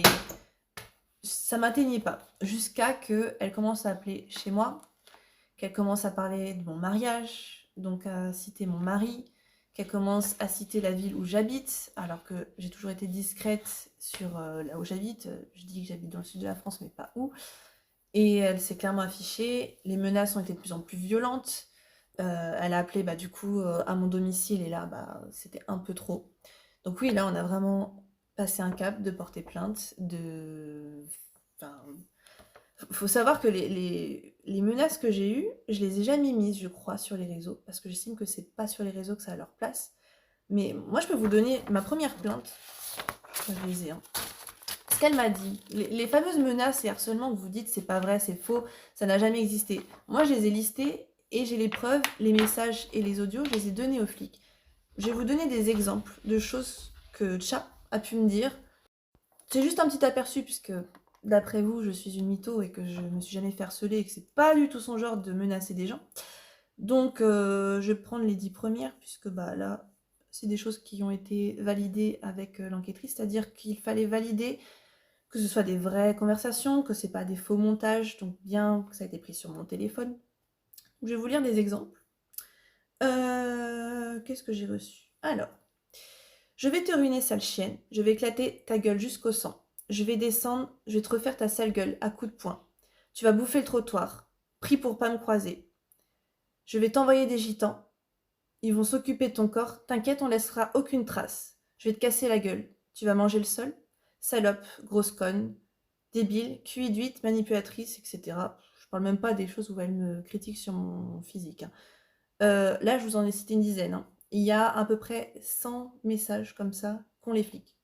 ça m'atteignait pas. Jusqu'à que elle commence à appeler chez moi, qu'elle commence à parler de mon mariage, donc à citer mon mari, qu'elle commence à citer la ville où j'habite, alors que j'ai toujours été discrète sur là où j'habite. Je dis que j'habite dans le sud de la France, mais pas où. Et elle s'est clairement affichée. Les menaces ont été de plus en plus violentes. Elle a appelé du coup à mon domicile et là c'était un peu trop. Donc oui, là on a vraiment passé un cap de porter plainte, Enfin, faut savoir que les menaces que j'ai eues, je les ai jamais mises, je crois, sur les réseaux, parce que j'estime que c'est pas sur les réseaux que ça a leur place. Mais moi, je peux vous donner ma première plainte. Je les ai, hein. Ce qu'elle m'a dit, les fameuses menaces et harcèlements que vous dites, c'est pas vrai, c'est faux, ça n'a jamais existé. Moi, je les ai listées et j'ai les preuves, les messages et les audios, je les ai donnés aux flics. Je vais vous donner des exemples de choses que Tcha a pu me dire. C'est juste un petit aperçu, puisque d'après vous, je suis une mytho et que je me suis jamais fait harceler et que c'est pas du tout son genre de menacer des gens. Donc, je vais prendre les 10 premières, puisque là, c'est des choses qui ont été validées avec l'enquêtrice, c'est-à-dire qu'il fallait valider que ce soit des vraies conversations, que c'est pas des faux montages, donc bien que ça a été pris sur mon téléphone. Je vais vous lire des exemples. Qu'est-ce que j'ai reçu? Alors, je vais te ruiner, sale chienne, je vais éclater ta gueule jusqu'au sang. Je vais descendre, je vais te refaire ta sale gueule à coups de poing. Tu vas bouffer le trottoir, pris pour pas me croiser. Je vais t'envoyer des gitans, ils vont s'occuper de ton corps, t'inquiète, on laissera aucune trace. Je vais te casser la gueule, tu vas manger le sol. Salope, grosse conne, débile, cuit d'huître, manipulatrice, etc. Je parle même pas des choses où elle me critique sur mon physique, hein. Là, je vous en ai cité une dizaine, hein. Il y a à peu près 100 messages comme ça qu'ont les flics.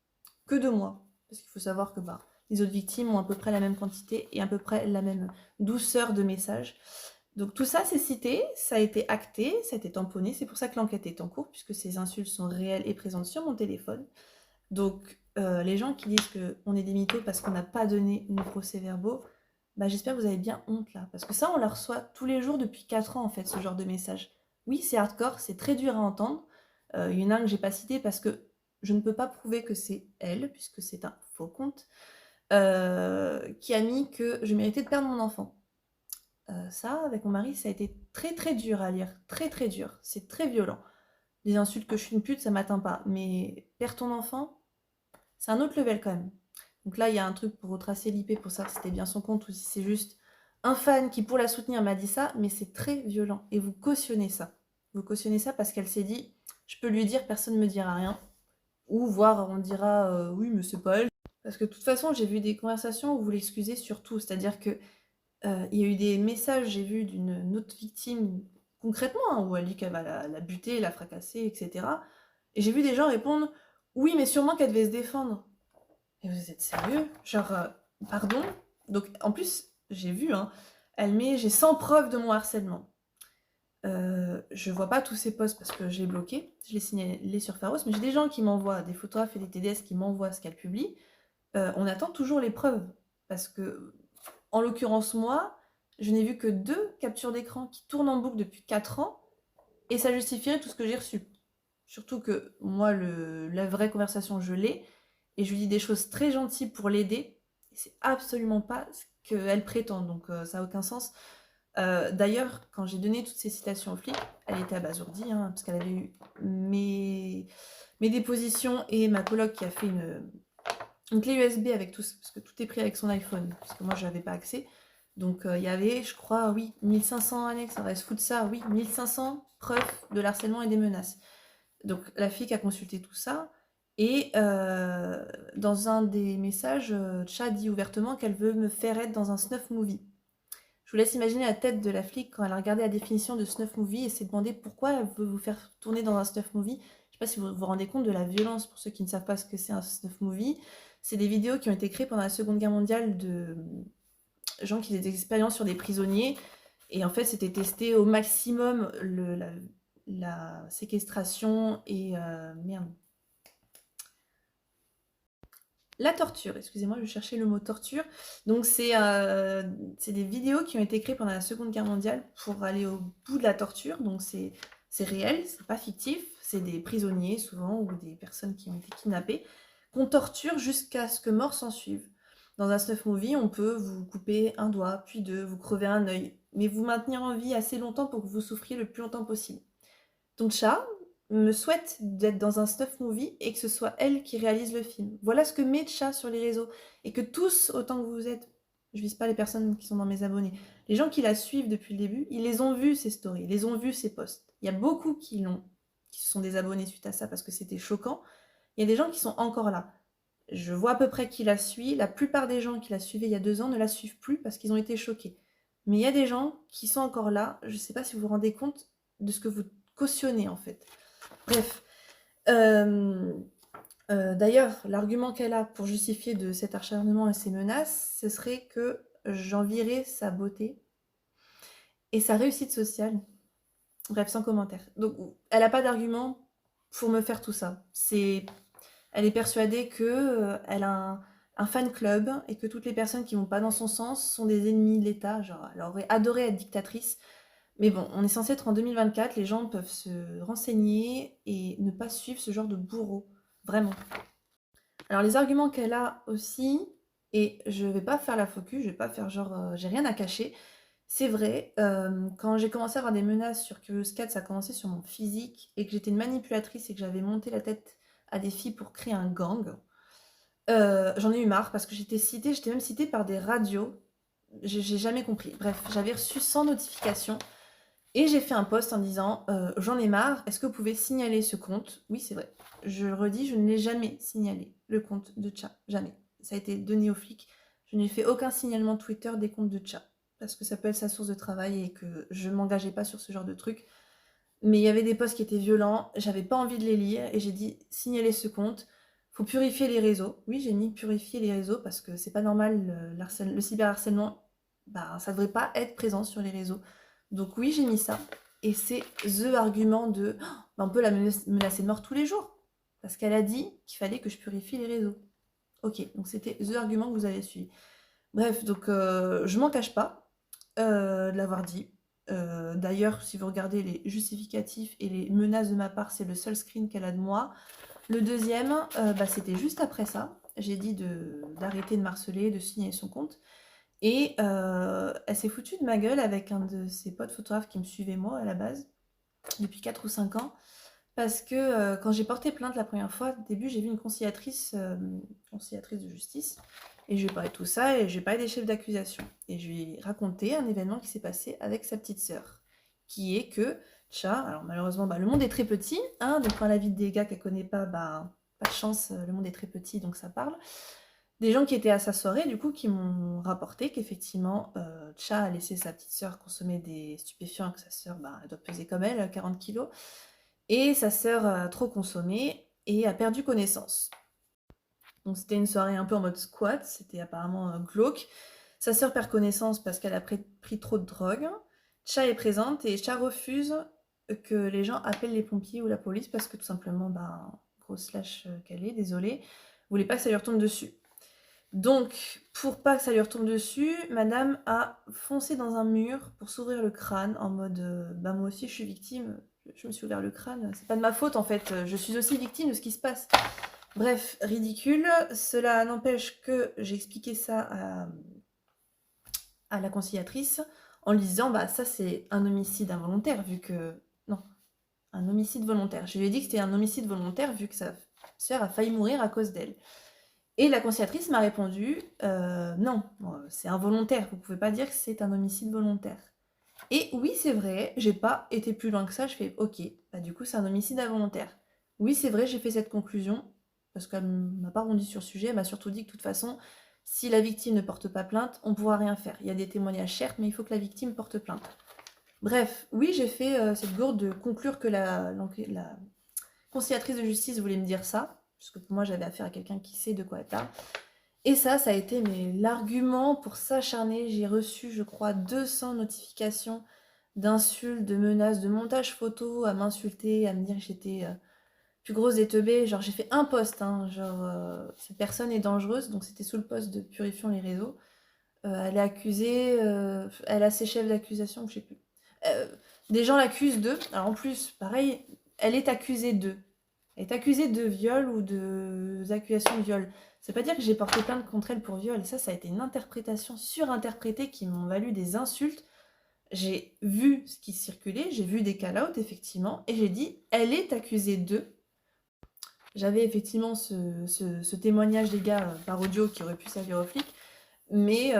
Que de moi. Parce qu'il faut savoir que les autres victimes ont à peu près la même quantité et à peu près la même douceur de messages. Donc tout ça, c'est cité, ça a été acté, ça a été tamponné. C'est pour ça que l'enquête est en cours, puisque ces insultes sont réelles et présentes sur mon téléphone. Donc les gens qui disent qu'on est des mythos parce qu'on n'a pas donné nos procès-verbaux, j'espère que vous avez bien honte là. Parce que ça, on la reçoit tous les jours depuis 4 ans en fait, ce genre de message. Oui, c'est hardcore, c'est très dur à entendre. Il y en a un que j'ai pas cité parce que je ne peux pas prouver que c'est elle, puisque c'est un faux compte, qui a mis que je méritais de perdre mon enfant. Ça, avec mon mari, ça a été très très dur à lire, très très dur, c'est très violent. Les insultes que je suis une pute, ça m'atteint pas, mais perdre ton enfant, c'est un autre level quand même. Donc là, il y a un truc pour retracer l'IP pour savoir si c'était bien son compte ou si c'est juste un fan qui, pour la soutenir, m'a dit ça, mais c'est très violent. Et vous cautionnez ça. Vous cautionnez ça parce qu'elle s'est dit, je peux lui dire, personne ne me dira rien. Ou voire on dira, oui, mais c'est pas elle. Parce que de toute façon, j'ai vu des conversations où vous l'excusez sur tout. C'est-à-dire que il y a eu des messages, j'ai vu d'une autre victime, concrètement, hein, où elle dit qu'elle va la buter, la fracasser, etc. Et j'ai vu des gens répondre, oui, mais sûrement qu'elle devait se défendre. Et vous êtes sérieux? Genre, pardon? Donc, en plus, j'ai vu, hein, elle met, j'ai 100 preuves de mon harcèlement. Je vois pas tous ces posts parce que je l'ai bloqué, je l'ai signalé sur Pharos, mais j'ai des gens qui m'envoient, des photographes et des TDS qui m'envoient ce qu'elle publie. On attend toujours les preuves. Parce que, en l'occurrence, moi, je n'ai vu que 2 captures d'écran qui tournent en boucle depuis 4 ans, et ça justifierait tout ce que j'ai reçu. Surtout que moi, la vraie conversation, je l'ai, et je lui dis des choses très gentilles pour l'aider, et c'est absolument pas ce qu'elle prétend, donc ça n'a aucun sens. D'ailleurs, quand j'ai donné toutes ces citations aux flics, elle était abasourdie, hein, parce qu'elle avait eu mes dépositions et ma coloc qui a fait une clé USB avec tout, parce que tout est pris avec son iPhone, parce que moi je n'avais pas accès. Donc il y avait, je crois, oui, 1500 annexes, on va se foutre ça, oui, 1500 preuves de l'harcèlement et des menaces. Donc la fille a consulté tout ça, et dans un des messages, Tcha dit ouvertement qu'elle veut me faire être dans un snuff movie. Je vous laisse imaginer la tête de la flic quand elle a regardé la définition de snuff movie et s'est demandé pourquoi elle veut vous faire tourner dans un snuff movie. Je pas si vous vous rendez compte de la violence pour ceux qui ne savent pas ce que c'est un snuff movie. C'est des vidéos qui ont été créées pendant la Seconde Guerre mondiale de gens qui faisaient des expériences sur des prisonniers. Et en fait, c'était testé au maximum la séquestration et la torture, excusez-moi, je cherchais le mot torture. Donc c'est des vidéos qui ont été créées pendant la Seconde Guerre mondiale pour aller au bout de la torture. Donc c'est réel, c'est pas fictif. C'est des prisonniers souvent ou des personnes qui ont été kidnappées qu'on torture jusqu'à ce que mort s'en suive. Dans un snuff movie, on peut vous couper un doigt, puis deux, vous crever un œil, mais vous maintenir en vie assez longtemps pour que vous souffriez le plus longtemps possible. Donc chat me souhaite d'être dans un snuff movie et que ce soit elle qui réalise le film. Voilà ce que met Tcha sur les réseaux. Et que tous, autant que vous êtes, je vise pas les personnes qui sont dans mes abonnés, les gens qui la suivent depuis le début, ils les ont vus ces stories, ils les ont vus ces posts. Il y a beaucoup qui se sont désabonnés suite à ça parce que c'était choquant. Il y a des gens qui sont encore là. Je vois à peu près qui la suit. La plupart des gens qui la suivaient il y a 2 ans ne la suivent plus parce qu'ils ont été choqués. Mais il y a des gens qui sont encore là. Je ne sais pas si vous vous rendez compte de ce que vous cautionnez en fait. Bref. D'ailleurs, l'argument qu'elle a pour justifier de cet acharnement et ces menaces, ce serait que j'envierais sa beauté et sa réussite sociale. Bref, sans commentaire. Donc, elle n'a pas d'argument pour me faire tout ça. Elle est persuadée qu'elle a un fan club et que toutes les personnes qui vont pas dans son sens sont des ennemis de l'État. Genre, elle aurait adoré être dictatrice. Mais bon, on est censé être en 2024, les gens peuvent se renseigner et ne pas suivre ce genre de bourreau. Vraiment. Alors les arguments qu'elle a aussi, et je vais pas faire la focus, je vais pas faire genre j'ai rien à cacher. C'est vrai, quand j'ai commencé à avoir des menaces sur Curious Cat, ça a commencé sur mon physique et que j'étais une manipulatrice et que j'avais monté la tête à des filles pour créer un gang. J'en ai eu marre parce que j'étais même citée par des radios. J'ai jamais compris. Bref, j'avais reçu 100 notifications et j'ai fait un post en disant j'en ai marre, est-ce que vous pouvez signaler ce compte? Oui, c'est vrai. Je le redis, je ne l'ai jamais signalé, le compte de Tcha. Jamais. Ça a été donné aux flics. Je n'ai fait aucun signalement Twitter des comptes de Tcha. Parce que ça peut être sa source de travail et que je ne m'engageais pas sur ce genre de truc. Mais il y avait des posts qui étaient violents, j'avais pas envie de les lire et j'ai dit signaler ce compte. Faut purifier les réseaux. Oui, j'ai mis purifier les réseaux parce que c'est pas normal, le cyberharcèlement, bah, ça devrait pas être présent sur les réseaux. Donc oui, j'ai mis ça. Et c'est the argument de bah, on peut la menacer de mort tous les jours. Parce qu'elle a dit qu'il fallait que je purifie les réseaux. Ok, donc c'était the argument que vous avez suivi. Bref, donc je m'en cache pas de l'avoir dit. D'ailleurs, si vous regardez les justificatifs et les menaces de ma part, c'est le seul screen qu'elle a de moi. Le deuxième, bah, c'était juste après ça. J'ai dit d'arrêter de marceler, de signer son compte. Et elle s'est foutue de ma gueule avec un de ses potes photographes qui me suivait moi à la base, depuis 4 ou 5 ans. Parce que quand j'ai porté plainte la première fois, au début, j'ai vu une conciliatrice de justice. Et je lui ai parlé de tout ça et je lui ai parlé des chefs d'accusation. Et je lui ai raconté un événement qui s'est passé avec sa petite sœur. Qui est que Tcha, alors malheureusement, bah, le monde est très petit. Hein, donc quand la vie des gars qu'elle connaît pas, bah, pas de chance, le monde est très petit, donc ça parle. Des gens qui étaient à sa soirée, du coup, qui m'ont rapporté qu'effectivement, Tcha a laissé sa petite sœur consommer des stupéfiants, que sa sœur, bah, elle doit peser comme elle, 40 kilos. Et sa sœur a trop consommé et a perdu connaissance. Donc c'était une soirée un peu en mode squat, c'était apparemment glauque. Sa sœur perd connaissance parce qu'elle a pris trop de drogue. Tcha est présente et Tcha refuse que les gens appellent les pompiers ou la police parce que tout simplement, bah, grosse lâche qu'elle est, désolée, voulait pas que ça lui retombe dessus. Donc, pour pas que ça lui retombe dessus, madame a foncé dans un mur pour s'ouvrir le crâne en mode bah moi aussi je suis victime, je me suis ouvert le crâne, c'est pas de ma faute en fait, je suis aussi victime de ce qui se passe. Bref, ridicule. Cela n'empêche que j'ai expliqué ça à la conciliatrice en lui disant bah ça c'est un homicide involontaire vu que... Non, un homicide volontaire. Je lui ai dit que c'était un homicide volontaire vu que sa sœur a failli mourir à cause d'elle. Et la conciliatrice m'a répondu non, c'est involontaire, vous pouvez pas dire que c'est un homicide volontaire. Et oui, c'est vrai, j'ai pas été plus loin que ça, je fais ok, bah du coup c'est un homicide involontaire. Oui, c'est vrai, j'ai fait cette conclusion, parce qu'elle m'a pas rebondi sur le sujet, elle m'a surtout dit que de toute façon, si la victime ne porte pas plainte, on pourra rien faire. Il y a des témoignages certes, mais il faut que la victime porte plainte. Bref, oui, j'ai fait cette gourde de conclure que conciliatrice de justice voulait me dire ça, parce que pour moi, j'avais affaire à quelqu'un qui sait de quoi elle parle. Et ça a été l'argument pour s'acharner. J'ai reçu, je crois, 200 notifications d'insultes, de menaces, de montage photo à m'insulter, à me dire que j'étais plus grosse des teubés. Genre, j'ai fait un post, hein, genre, cette personne est dangereuse, donc c'était sous le post de Purifions les réseaux. Elle est accusée, elle a ses chefs d'accusation, je sais plus. Des gens l'accusent d'eux. Alors en plus, pareil, elle est accusée d'eux. Elle est accusée de viol ou d'accusations de viol. Ça veut pas dire que j'ai porté plainte contre elle pour viol. Ça a été une interprétation surinterprétée qui m'ont valu des insultes. J'ai vu ce qui circulait, j'ai vu des call-out, effectivement, et j'ai dit, elle est accusée d'eux. J'avais effectivement ce témoignage des gars par audio qui aurait pu servir aux flics, mais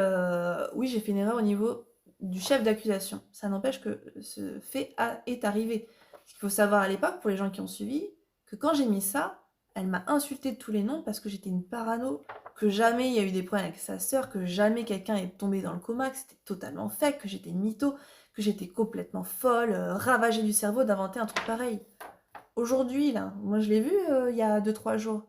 oui, j'ai fait une erreur au niveau du chef d'accusation. Ça n'empêche que ce fait est arrivé. Ce qu'il faut savoir à l'époque, pour les gens qui ont suivi, que quand j'ai mis ça, elle m'a insulté de tous les noms parce que j'étais une parano, que jamais il y a eu des problèmes avec sa sœur, que jamais quelqu'un est tombé dans le coma, que c'était totalement fake, que j'étais une mytho, que j'étais complètement folle, ravagée du cerveau d'inventer un truc pareil. Aujourd'hui, là, moi je l'ai vu il y a 2-3 jours.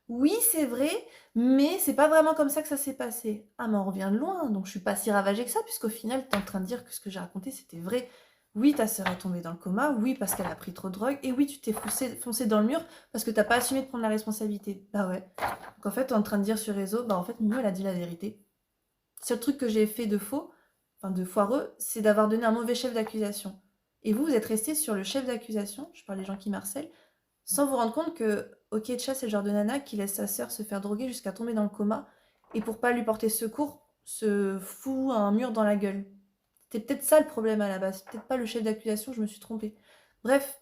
Oui, c'est vrai, mais c'est pas vraiment comme ça que ça s'est passé. Ah, mais on revient de loin, donc je suis pas si ravagée que ça, puisqu'au final, t'es en train de dire que ce que j'ai raconté, c'était vrai. Oui, ta sœur est tombée dans le coma, oui, parce qu'elle a pris trop de drogue, et oui, tu t'es foncé dans le mur parce que t'as pas assumé de prendre la responsabilité. Bah ouais. Donc en fait, t'es en train de dire sur réseau, bah en fait, Mio, elle a dit la vérité. Le seul truc que j'ai fait de faux, enfin de foireux, c'est d'avoir donné un mauvais chef d'accusation. Et vous êtes resté sur le chef d'accusation, je parle des gens qui marcellent, sans vous rendre compte que Oketcha, c'est le genre de nana qui laisse sa sœur se faire droguer jusqu'à tomber dans le coma, et pour pas lui porter secours, se fout un mur dans la gueule. C'était peut-être ça le problème à la base, c'est peut-être pas le chef d'accusation, je me suis trompée. Bref,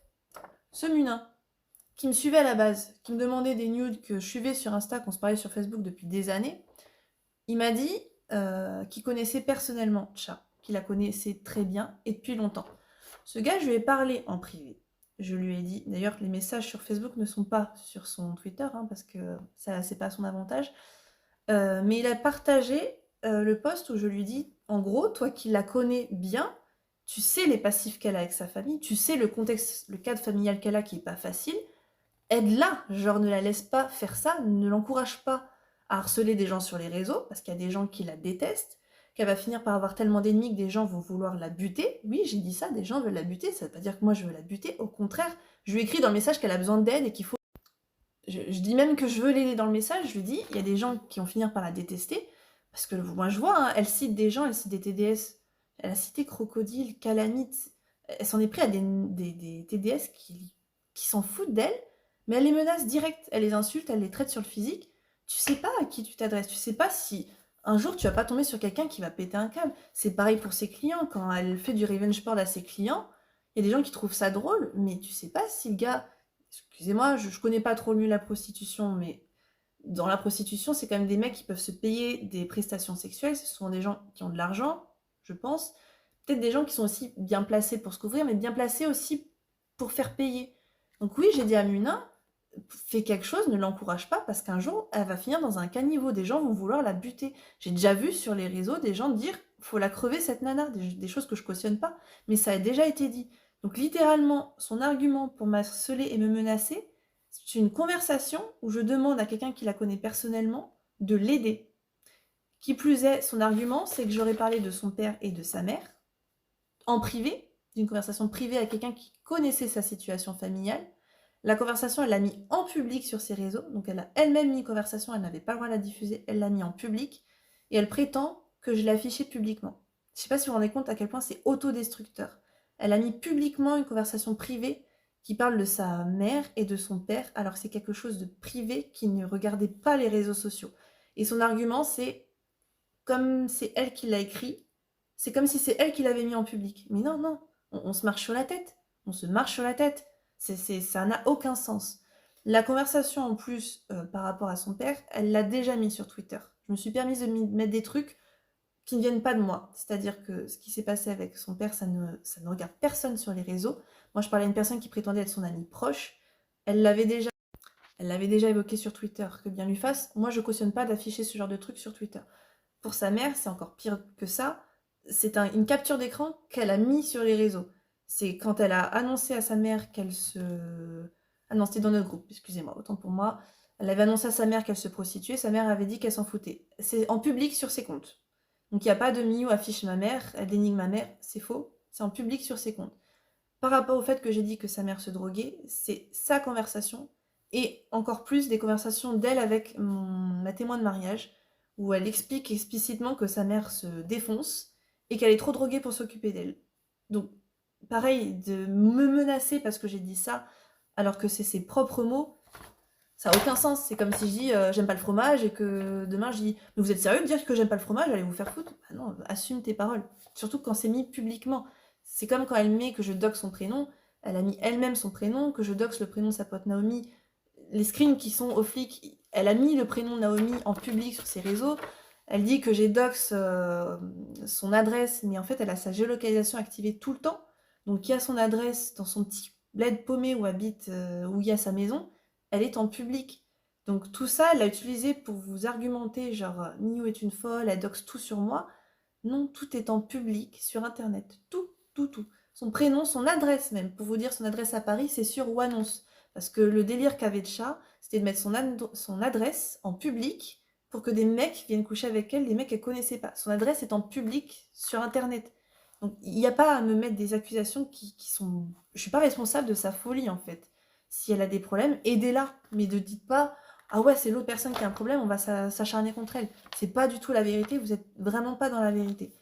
ce Munin, qui me suivait à la base, qui me demandait des nudes que je suivais sur Insta, qu'on se parlait sur Facebook depuis des années, il m'a dit qu'il connaissait personnellement Tcha, qu'il la connaissait très bien et depuis longtemps. Ce gars, je lui ai parlé en privé. Je lui ai dit, d'ailleurs, que les messages sur Facebook ne sont pas sur son Twitter, hein, parce que ça, c'est pas à son avantage. Mais il a partagé le post où je lui dis, en gros, toi qui la connais bien, tu sais les passifs qu'elle a avec sa famille, tu sais le contexte, le cadre familial qu'elle a qui est pas facile, aide-la, genre ne la laisse pas faire ça, ne l'encourage pas à harceler des gens sur les réseaux, parce qu'il y a des gens qui la détestent, qu'elle va finir par avoir tellement d'ennemis que des gens vont vouloir la buter. Oui, j'ai dit ça, des gens veulent la buter, ça veut pas dire que moi je veux la buter, au contraire, je lui ai écrit dans le message qu'elle a besoin d'aide et qu'il faut... Je dis même que je veux l'aider dans le message, je lui dis, il y a des gens qui vont finir par la détester, parce que moi je vois, hein, elle cite des gens, elle cite des TDS, elle a cité Crocodile, Calamite, elle s'en est pris à des TDS qui s'en foutent d'elle, mais elle les menace direct, elle les insulte, elle les traite sur le physique. Tu sais pas à qui tu t'adresses, tu sais pas si un jour tu vas pas tomber sur quelqu'un qui va péter un câble. C'est pareil pour ses clients, quand elle fait du revenge porn à ses clients, il y a des gens qui trouvent ça drôle, mais tu sais pas si le gars, excusez-moi, je connais pas trop mieux la prostitution, mais dans la prostitution, c'est quand même des mecs qui peuvent se payer des prestations sexuelles, ce sont des gens qui ont de l'argent, je pense, peut-être des gens qui sont aussi bien placés pour se couvrir, mais bien placés aussi pour faire payer. Donc oui, j'ai dit à Munin, fais quelque chose, ne l'encourage pas, parce qu'un jour, elle va finir dans un caniveau, des gens vont vouloir la buter. J'ai déjà vu sur les réseaux des gens dire, faut la crever cette nana, des choses que je cautionne pas, mais ça a déjà été dit. Donc littéralement, son argument pour m'harceler et me menacer, c'est une conversation où je demande à quelqu'un qui la connaît personnellement de l'aider. Qui plus est, son argument, c'est que j'aurais parlé de son père et de sa mère, en privé, d'une conversation privée à quelqu'un qui connaissait sa situation familiale. La conversation, elle l'a mis en public sur ses réseaux, donc elle a elle-même mis une conversation, elle n'avait pas le droit de la diffuser, elle l'a mis en public, et elle prétend que je l'ai affichée publiquement. Je ne sais pas si vous vous rendez compte à quel point c'est autodestructeur. Elle a mis publiquement une conversation privée qui parle de sa mère et de son père, alors que c'est quelque chose de privé qui ne regardait pas les réseaux sociaux. Et son argument, c'est comme c'est elle qui l'a écrit, c'est comme si c'est elle qui l'avait mis en public. Mais non, non, on se marche sur la tête. On se marche sur la tête. Ça n'a aucun sens. La conversation, en plus, par rapport à son père, elle l'a déjà mis sur Twitter. Je me suis permise de mettre des trucs qui ne viennent pas de moi. C'est-à-dire que ce qui s'est passé avec son père, ça ne regarde personne sur les réseaux. Moi, je parlais à une personne qui prétendait être son amie proche. Elle l'avait déjà évoqué sur Twitter, que bien lui fasse. Moi, je cautionne pas d'afficher ce genre de trucs sur Twitter. Pour sa mère, c'est encore pire que ça. C'est une capture d'écran qu'elle a mis sur les réseaux. C'est quand elle a annoncé à sa mère qu'elle se Ah non, c'était dans notre groupe, excusez-moi, autant pour moi. Elle avait annoncé à sa mère qu'elle se prostituait, sa mère avait dit qu'elle s'en foutait. C'est en public sur ses comptes. Donc il n'y a pas de Miou affiche ma mère, elle dénigre ma mère, c'est faux, c'est en public sur ses comptes. Par rapport au fait que j'ai dit que sa mère se droguait, c'est sa conversation, et encore plus des conversations d'elle avec ma témoin de mariage, où elle explique explicitement que sa mère se défonce et qu'elle est trop droguée pour s'occuper d'elle. Donc, pareil, de me menacer parce que j'ai dit ça, alors que c'est ses propres mots, ça n'a aucun sens. C'est comme si je dis j'aime pas le fromage et que demain je dis mais vous êtes sérieux de dire que j'aime pas le fromage, allez vous faire foutre. Bah non, assume tes paroles. Surtout quand c'est mis publiquement. C'est comme quand elle met que je doxe son prénom, elle a mis elle-même son prénom, que je doxe le prénom de sa pote Naomi. Les screens qui sont au flic, elle a mis le prénom de Naomi en public sur ses réseaux. Elle dit que j'ai dox son adresse, mais en fait elle a sa géolocalisation activée tout le temps. Donc il y a son adresse dans son petit bled paumé où habite, où il y a sa maison, elle est en public. Donc tout ça, elle l'a utilisé pour vous argumenter, genre Miou est une folle, elle doxe tout sur moi. Non, tout est en public sur internet. Tout, tout, tout. Son prénom, son adresse même. Pour vous dire, son adresse à Paris, c'est sur Wannonce. Parce que le délire qu'avait Tcha, c'était de mettre son adresse en public pour que des mecs viennent coucher avec elle, des mecs qu'elle connaissait pas. Son adresse est en public sur internet. Donc il n'y a pas à me mettre des accusations qui sont... Je suis pas responsable de sa folie en fait. Si elle a des problèmes, aidez-la. Mais ne dites pas, ah ouais, c'est l'autre personne qui a un problème, on va s'acharner contre elle. C'est pas du tout la vérité, vous êtes vraiment pas dans la vérité.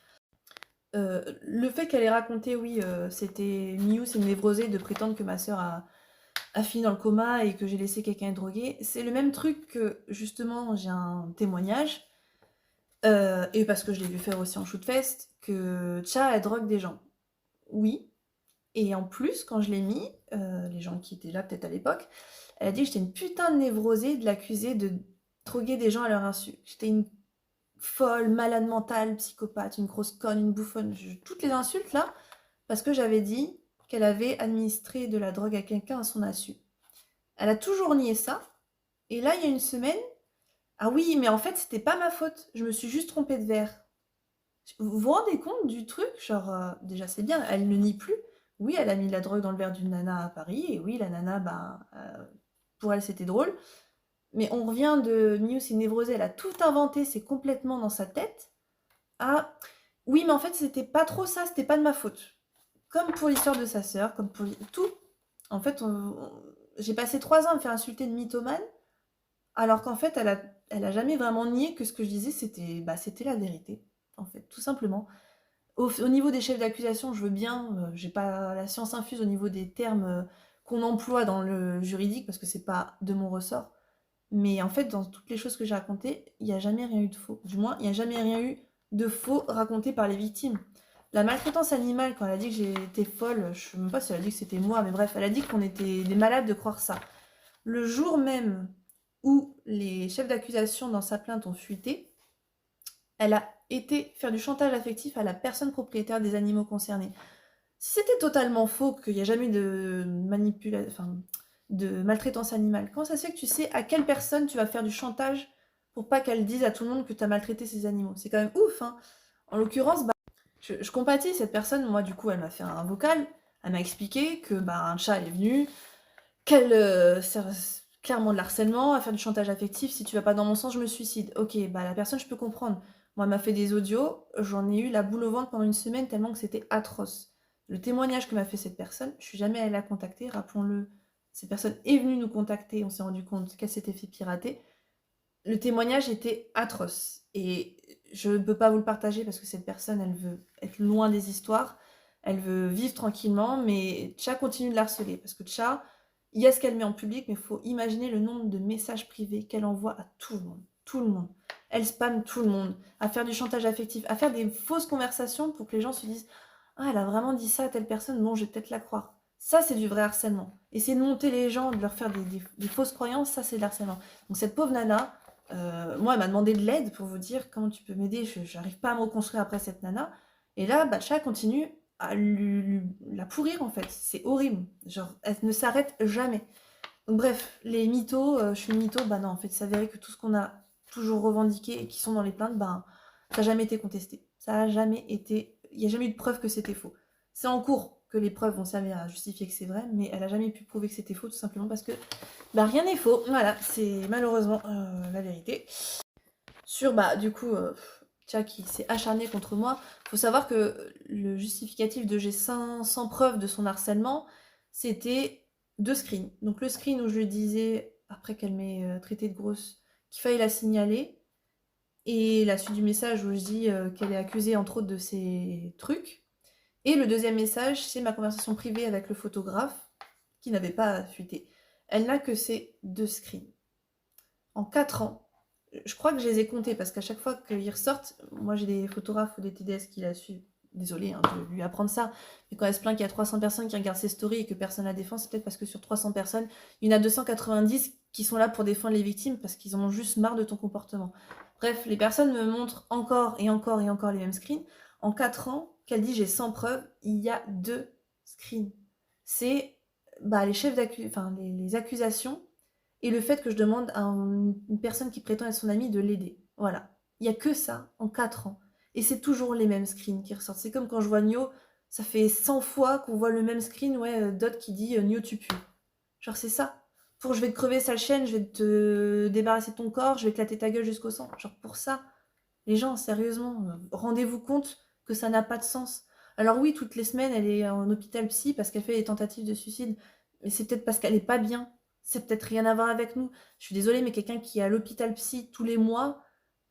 Le fait qu'elle ait raconté, oui, c'était Miou, c'est une névrosée de prétendre que ma sœur a fini dans le coma et que j'ai laissé quelqu'un droguer, c'est le même truc que, justement, j'ai un témoignage, et parce que je l'ai vu faire aussi en shootfest, que Tcha, elle drogue des gens. Oui, et en plus, quand je l'ai mis, les gens qui étaient là peut-être à l'époque, elle a dit que j'étais une putain de névrosée de l'accuser de droguer des gens à leur insu. J'étais une folle, malade mentale, psychopathe, une grosse conne, une bouffonne, toutes les insultes là, parce que j'avais dit qu'elle avait administré de la drogue à quelqu'un à son insu. Elle a toujours nié ça, et là il y a une semaine, ah oui, mais en fait c'était pas ma faute, je me suis juste trompée de verre. Vous vous rendez compte du truc? Genre, déjà c'est bien, elle ne nie plus. Oui, elle a mis de la drogue dans le verre d'une nana à Paris, et oui, la nana, pour elle c'était drôle. Mais on revient de Miu, c'est névrosée, elle a tout inventé, c'est complètement dans sa tête. Ah, oui, mais en fait c'était pas trop ça, c'était pas de ma faute. Comme pour l'histoire de sa sœur, comme pour tout. En fait, j'ai passé 3 ans à me faire insulter de mythomane, alors qu'en fait, elle a jamais vraiment nié que ce que je disais, c'était la vérité, en fait, tout simplement. Au niveau des chefs d'accusation, je veux bien, j'ai pas la science infuse au niveau des termes qu'on emploie dans le juridique, parce que c'est pas de mon ressort. Mais en fait, dans toutes les choses que j'ai racontées, il n'y a jamais rien eu de faux. Du moins, il n'y a jamais rien eu de faux raconté par les victimes. La maltraitance animale, quand elle a dit que j'étais folle, je ne sais même pas si elle a dit que c'était moi, mais bref, elle a dit qu'on était des malades de croire ça. Le jour même où les chefs d'accusation dans sa plainte ont fuité, elle a été faire du chantage affectif à la personne propriétaire des animaux concernés. Si c'était totalement faux, qu'il n'y a jamais eu de de maltraitance animale, comment ça se fait que tu sais à quelle personne tu vas faire du chantage pour pas qu'elle dise à tout le monde que tu as maltraité ces animaux? C'est quand même ouf, hein. En l'occurrence, je compatis cette personne, moi du coup elle m'a fait un vocal, elle m'a expliqué que un chat est venu, qu'elle sert clairement de l'harcèlement, à faire du chantage affectif, si tu vas pas dans mon sens, je me suicide. Ok, la personne, je peux comprendre. Moi, elle m'a fait des audios, j'en ai eu la boule au ventre pendant une semaine tellement que c'était atroce. Le témoignage que m'a fait cette personne, je suis jamais allée la contacter, rappelons-le. Cette personne est venue nous contacter, on s'est rendu compte qu'elle s'était fait pirater. Le témoignage était atroce. Et je ne peux pas vous le partager parce que cette personne, elle veut être loin des histoires, elle veut vivre tranquillement, mais Tcha continue de l'harceler. Parce que Tcha, il y a ce qu'elle met en public, mais il faut imaginer le nombre de messages privés qu'elle envoie à tout le monde. Tout le monde. Elle spamme tout le monde, à faire du chantage affectif, à faire des fausses conversations pour que les gens se disent ah, elle a vraiment dit ça à telle personne, bon, je vais peut-être la croire. Ça, c'est du vrai harcèlement. Essayer de monter les gens, de leur faire des fausses croyances, ça, c'est de l'harcèlement. Donc, cette pauvre nana, moi, elle m'a demandé de l'aide pour vous dire comment tu peux m'aider. Je n'arrive pas à me reconstruire après cette nana. Et là, Batcha continue à la pourrir, en fait. C'est horrible. Genre, elle ne s'arrête jamais. Donc, bref, les mythos, je suis une mytho, non, en fait, il s'avérait que tout ce qu'on a toujours revendiqué et qui sont dans les plaintes, ça n'a jamais été contesté. Ça n'a jamais été... Il n'y a jamais eu de preuve que c'était faux. C'est en cours. que les preuves vont servir à justifier que c'est vrai, mais elle a jamais pu prouver que c'était faux, tout simplement parce que bah, rien n'est faux. Voilà, c'est malheureusement la vérité. Sur, bah, du coup, Tcha qui s'est acharné contre moi, faut savoir que le justificatif de j'ai sans preuve de son harcèlement, c'était 2 screens. Donc le screen où je lui disais, après qu'elle m'ait traité de grosse, qu'il fallait la signaler, et la suite du message où je dis qu'elle est accusée entre autres de ces trucs. Et le deuxième message, c'est ma conversation privée avec le photographe, qui n'avait pas fuité. Elle n'a que ces 2 screens. En 4 ans, je crois que je les ai comptés parce qu'à chaque fois qu'ils ressortent, moi j'ai des photographes ou des TDS qui la suivent. Désolée de lui apprendre ça, mais quand elle se plaint qu'il y a 300 personnes qui regardent ses stories et que personne la défend, c'est peut-être parce que sur 300 personnes, il y en a 290 qui sont là pour défendre les victimes parce qu'ils en ont juste marre de ton comportement. Bref, les personnes me montrent encore et encore et encore les mêmes screens. En 4 ans, qu'elle dit j'ai 100 preuves, il y a 2 screens. C'est bah, les accusations et le fait que je demande à une personne qui prétend être son amie de l'aider. Voilà. Il n'y a que ça en 4 ans. Et c'est toujours les mêmes screens qui ressortent. C'est comme quand je vois Nio, ça fait 100 fois qu'on voit le même screen, ouais, Dot qui dit Nio tu pues. Genre c'est ça. Pour je vais te crever sale chaîne, je vais te débarrasser de ton corps, je vais éclater ta gueule jusqu'au sang. Genre pour ça. Les gens, sérieusement, rendez-vous compte que ça n'a pas de sens. Alors oui, toutes les semaines, elle est en hôpital psy parce qu'elle fait des tentatives de suicide. Mais c'est peut-être parce qu'elle est pas bien. C'est peut-être rien à voir avec nous. Je suis désolée, mais quelqu'un qui est à l'hôpital psy tous les mois,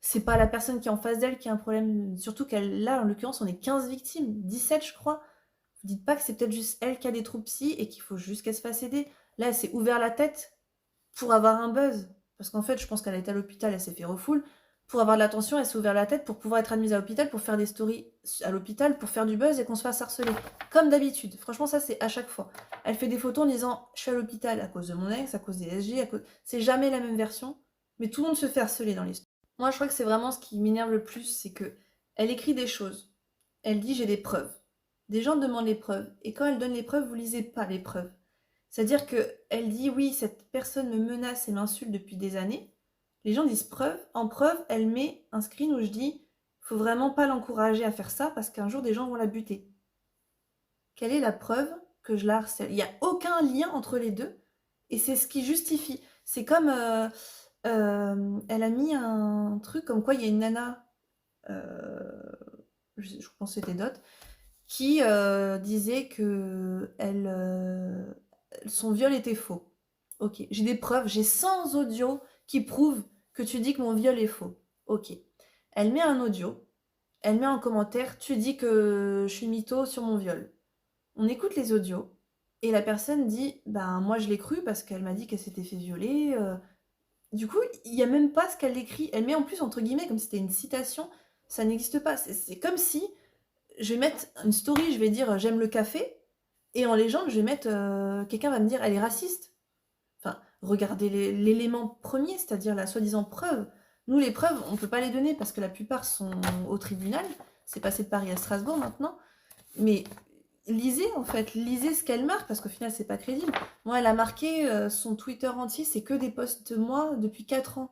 c'est pas la personne qui est en face d'elle qui a un problème. Surtout qu'elle, là, en l'occurrence, on est 15 victimes, 17 je crois. Vous dites pas que c'est peut-être juste elle qui a des troubles psy et qu'il faut juste qu'elle se fasse aider. Là, elle s'est ouvert la tête pour avoir un buzz. Parce qu'en fait, je pense qu'elle a été à l'hôpital, elle s'est fait refoule. Pour avoir de l'attention, elle s'est ouvert la tête pour pouvoir être admise à l'hôpital, pour faire des stories à l'hôpital, pour faire du buzz et qu'on se fasse harceler. Comme d'habitude. Franchement, ça, c'est à chaque fois. Elle fait des photos en disant je suis à l'hôpital à cause de mon ex, à cause des SG, à cause. C'est jamais la même version, mais tout le monde se fait harceler dans les stories. Moi, je crois que c'est vraiment ce qui m'énerve le plus, c'est que elle écrit des choses. Elle dit j'ai des preuves. Des gens demandent les preuves. Et quand elle donne les preuves, vous lisez pas les preuves. C'est-à-dire qu'elle dit oui, cette personne me menace et m'insulte depuis des années. Les gens disent preuve. En preuve, elle met un screen où je dis faut vraiment pas l'encourager à faire ça parce qu'un jour des gens vont la buter. Quelle est la preuve que je la harcèle? Il n'y a aucun lien entre les deux et c'est ce qui justifie. C'est comme elle a mis un truc comme quoi il y a une nana, je pense que c'était Dot, qui disait que son viol était faux. Ok, j'ai des preuves, j'ai 100 audios qui prouvent que tu dis que mon viol est faux. Ok. Elle met un audio, elle met un commentaire, tu dis que je suis mytho sur mon viol. On écoute les audios et la personne dit ben moi je l'ai cru parce qu'elle m'a dit qu'elle s'était fait violer. Du coup, il n'y a même pas ce qu'elle écrit. Elle met en plus entre guillemets comme si c'était une citation. Ça n'existe pas. C'est comme si je vais mettre une story, je vais dire j'aime le café, et en légende, je vais mettre quelqu'un va me dire elle est raciste. Enfin, regardez l'élément premier, c'est-à-dire la soi-disant preuve. Nous, les preuves, on ne peut pas les donner parce que la plupart sont au tribunal. C'est passé de Paris à Strasbourg maintenant. Mais lisez en fait, lisez ce qu'elle marque parce qu'au final, c'est pas crédible. Moi, elle a marqué son Twitter entier, c'est que des posts de moi depuis 4 ans.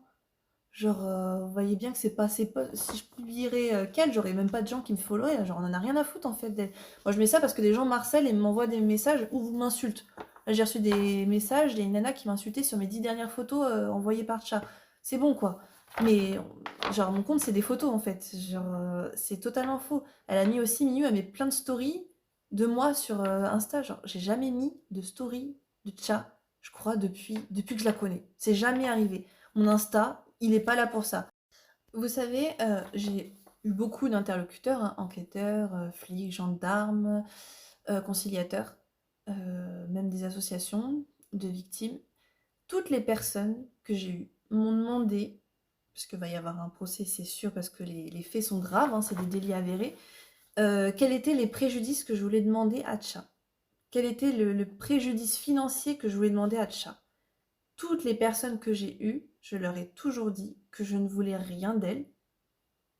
Genre, vous voyez bien que c'est pas si je publierais qu'elle, j'aurais même pas de gens qui me followeraient. Genre, on en a rien à foutre en fait d'elle. Moi, je mets ça parce que des gens m'harcèlent et m'envoient des messages ou vous m'insultent. Là, j'ai reçu des messages, il y a une nana qui m'a insulté sur mes 10 dernières photos envoyées par chat. C'est bon quoi. Mais, genre, mon compte, c'est des photos en fait. Genre, c'est totalement faux. Elle a mis aussi, Miu, elle met plein de stories de moi sur Insta. Genre, j'ai jamais mis de story de chat, je crois, depuis que je la connais. C'est jamais arrivé. Mon Insta, il n'est pas là pour ça. Vous savez, j'ai eu beaucoup d'interlocuteurs, hein, enquêteurs, flics, gendarmes, conciliateurs, même des associations de victimes. Toutes les personnes que j'ai eues m'ont demandé, puisque va y avoir un procès, c'est sûr, parce que les faits sont graves, hein, c'est des délits avérés, quels étaient les préjudices que je voulais demander à Tcha. Quel était le préjudice financier que je voulais demander à Tcha. Toutes les personnes que j'ai eues, je leur ai toujours dit que je ne voulais rien d'elles,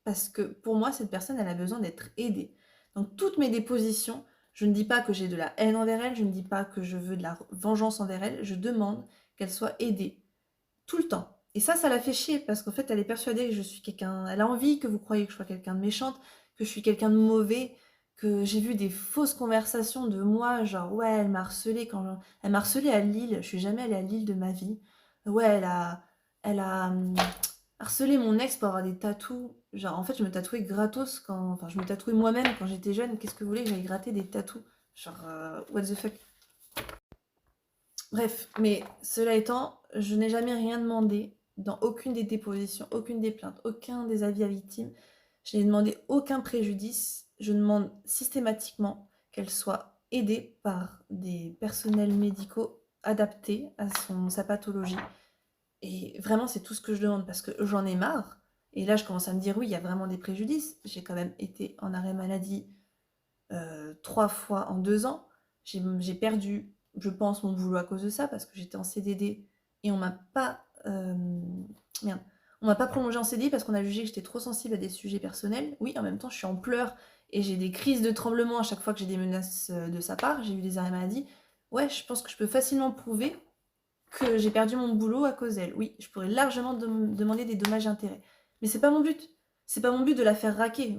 parce que pour moi, cette personne, elle a besoin d'être aidée. Donc toutes mes dépositions, je ne dis pas que j'ai de la haine envers elle, je ne dis pas que je veux de la vengeance envers elle, je demande qu'elle soit aidée. Tout le temps. Et ça la fait chier, parce qu'en fait, elle est persuadée que je suis quelqu'un... Elle a envie que vous croyiez que je sois quelqu'un de méchante, que je suis quelqu'un de mauvais, que j'ai vu des fausses conversations de moi, genre ouais, elle m'a harcelée elle m'a harcelée à Lille, je suis jamais allée à Lille de ma vie. Ouais, elle a harcelé mon ex pour avoir des tatous. Genre en fait, je me tatouais gratos enfin je me tatouais moi-même quand j'étais jeune. Qu'est-ce que vous voulez que j'aille gratter des tatous? Genre what the fuck. Bref, mais cela étant, je n'ai jamais rien demandé dans aucune des dépositions, aucune des plaintes, aucun des avis à victime. Je n'ai demandé aucun préjudice. Je demande systématiquement qu'elle soit aidée par des personnels médicaux adaptés à sa pathologie. Et vraiment, c'est tout ce que je demande parce que j'en ai marre. Et là, je commence à me dire, oui, il y a vraiment des préjudices. J'ai quand même été en arrêt maladie 3 fois en 2 ans. J'ai perdu, je pense, mon boulot à cause de ça parce que j'étais en CDD et on m'a pas merde, on m'a pas prolongé en CDI parce qu'on a jugé que j'étais trop sensible à des sujets personnels. Oui, en même temps, je suis en pleurs et j'ai des crises de tremblement à chaque fois que j'ai des menaces de sa part. J'ai eu des arrêts maladie. Ouais, je pense que je peux facilement prouver que j'ai perdu mon boulot à cause d'elle. Oui, je pourrais largement demander des dommages et intérêts. Mais c'est pas mon but. C'est pas mon but de la faire raquer.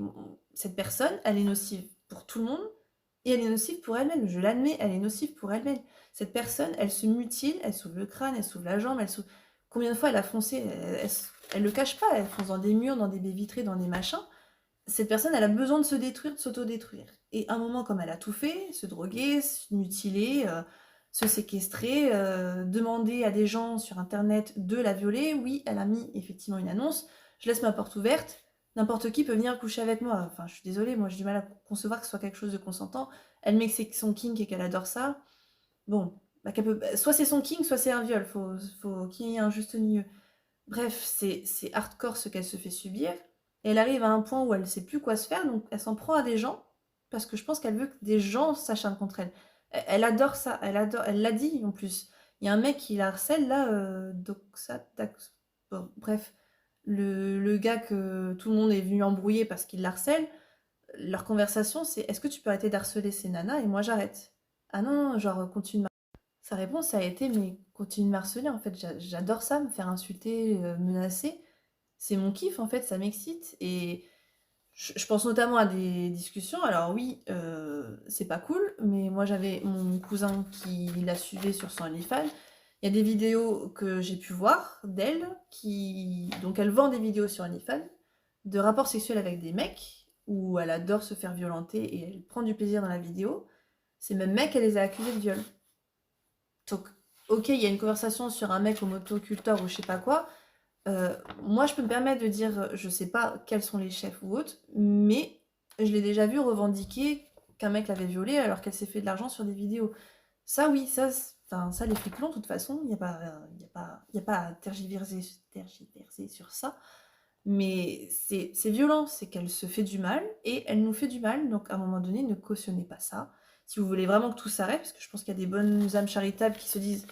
Cette personne, elle est nocive pour tout le monde et elle est nocive pour elle-même. Je l'admets, elle est nocive pour elle-même. Cette personne, elle se mutile, elle s'ouvre le crâne, elle s'ouvre la jambe, combien de fois elle a foncé, elle le cache pas, elle fonce dans des murs, dans des baies vitrées, dans des machins. Cette personne, elle a besoin de se détruire, de s'autodétruire. Et à un moment, comme elle a tout fait, se droguer, se mutiler, se séquestrer, demander à des gens sur Internet de la violer, oui, elle a mis effectivement une annonce, je laisse ma porte ouverte, n'importe qui peut venir coucher avec moi. Enfin, je suis désolée, moi j'ai du mal à concevoir que ce soit quelque chose de consentant. Elle met que c'est son kink et qu'elle adore ça. Bon, bah, soit c'est son kink, soit c'est un viol, faut qu'il y ait un juste milieu. Bref, c'est hardcore ce qu'elle se fait subir. Et elle arrive à un point où elle ne sait plus quoi se faire, donc elle s'en prend à des gens, parce que je pense qu'elle veut que des gens s'acharnent contre elle. Elle adore ça, elle l'a dit en plus. Il y a un mec qui la harcèle là, bon, bref, le gars que tout le monde est venu embrouiller parce qu'il la harcèle, leur conversation c'est est-ce que tu peux arrêter d'harceler ces nanas et moi j'arrête. Ah non, genre continue. Sa réponse a été mais continue de me harceler en fait, j'adore ça, me faire insulter, menacer. C'est mon kiff en fait, ça m'excite. Et je pense notamment à des discussions. Alors oui, c'est pas cool, mais moi j'avais mon cousin qui la suivait sur son OnlyFans. Il y a des vidéos que j'ai pu voir d'elle donc elle vend des vidéos sur OnlyFans de rapports sexuels avec des mecs où elle adore se faire violenter et elle prend du plaisir dans la vidéo. Ces mêmes mecs, elle les a accusés de viol. Donc, ok, il y a une conversation sur un mec au motoculteur ou je sais pas quoi. Moi, je peux me permettre de dire, je sais pas quels sont les chefs ou autres, mais je l'ai déjà vu revendiquer qu'un mec l'avait violée alors qu'elle s'est fait de l'argent sur des vidéos. Ça, oui, enfin, ça les flics l'ont de toute façon, il n'y a pas à tergiverser sur ça. Mais c'est violent, c'est qu'elle se fait du mal et elle nous fait du mal, donc à un moment donné, ne cautionnez pas ça. Si vous voulez vraiment que tout s'arrête, parce que je pense qu'il y a des bonnes âmes charitables qui se disent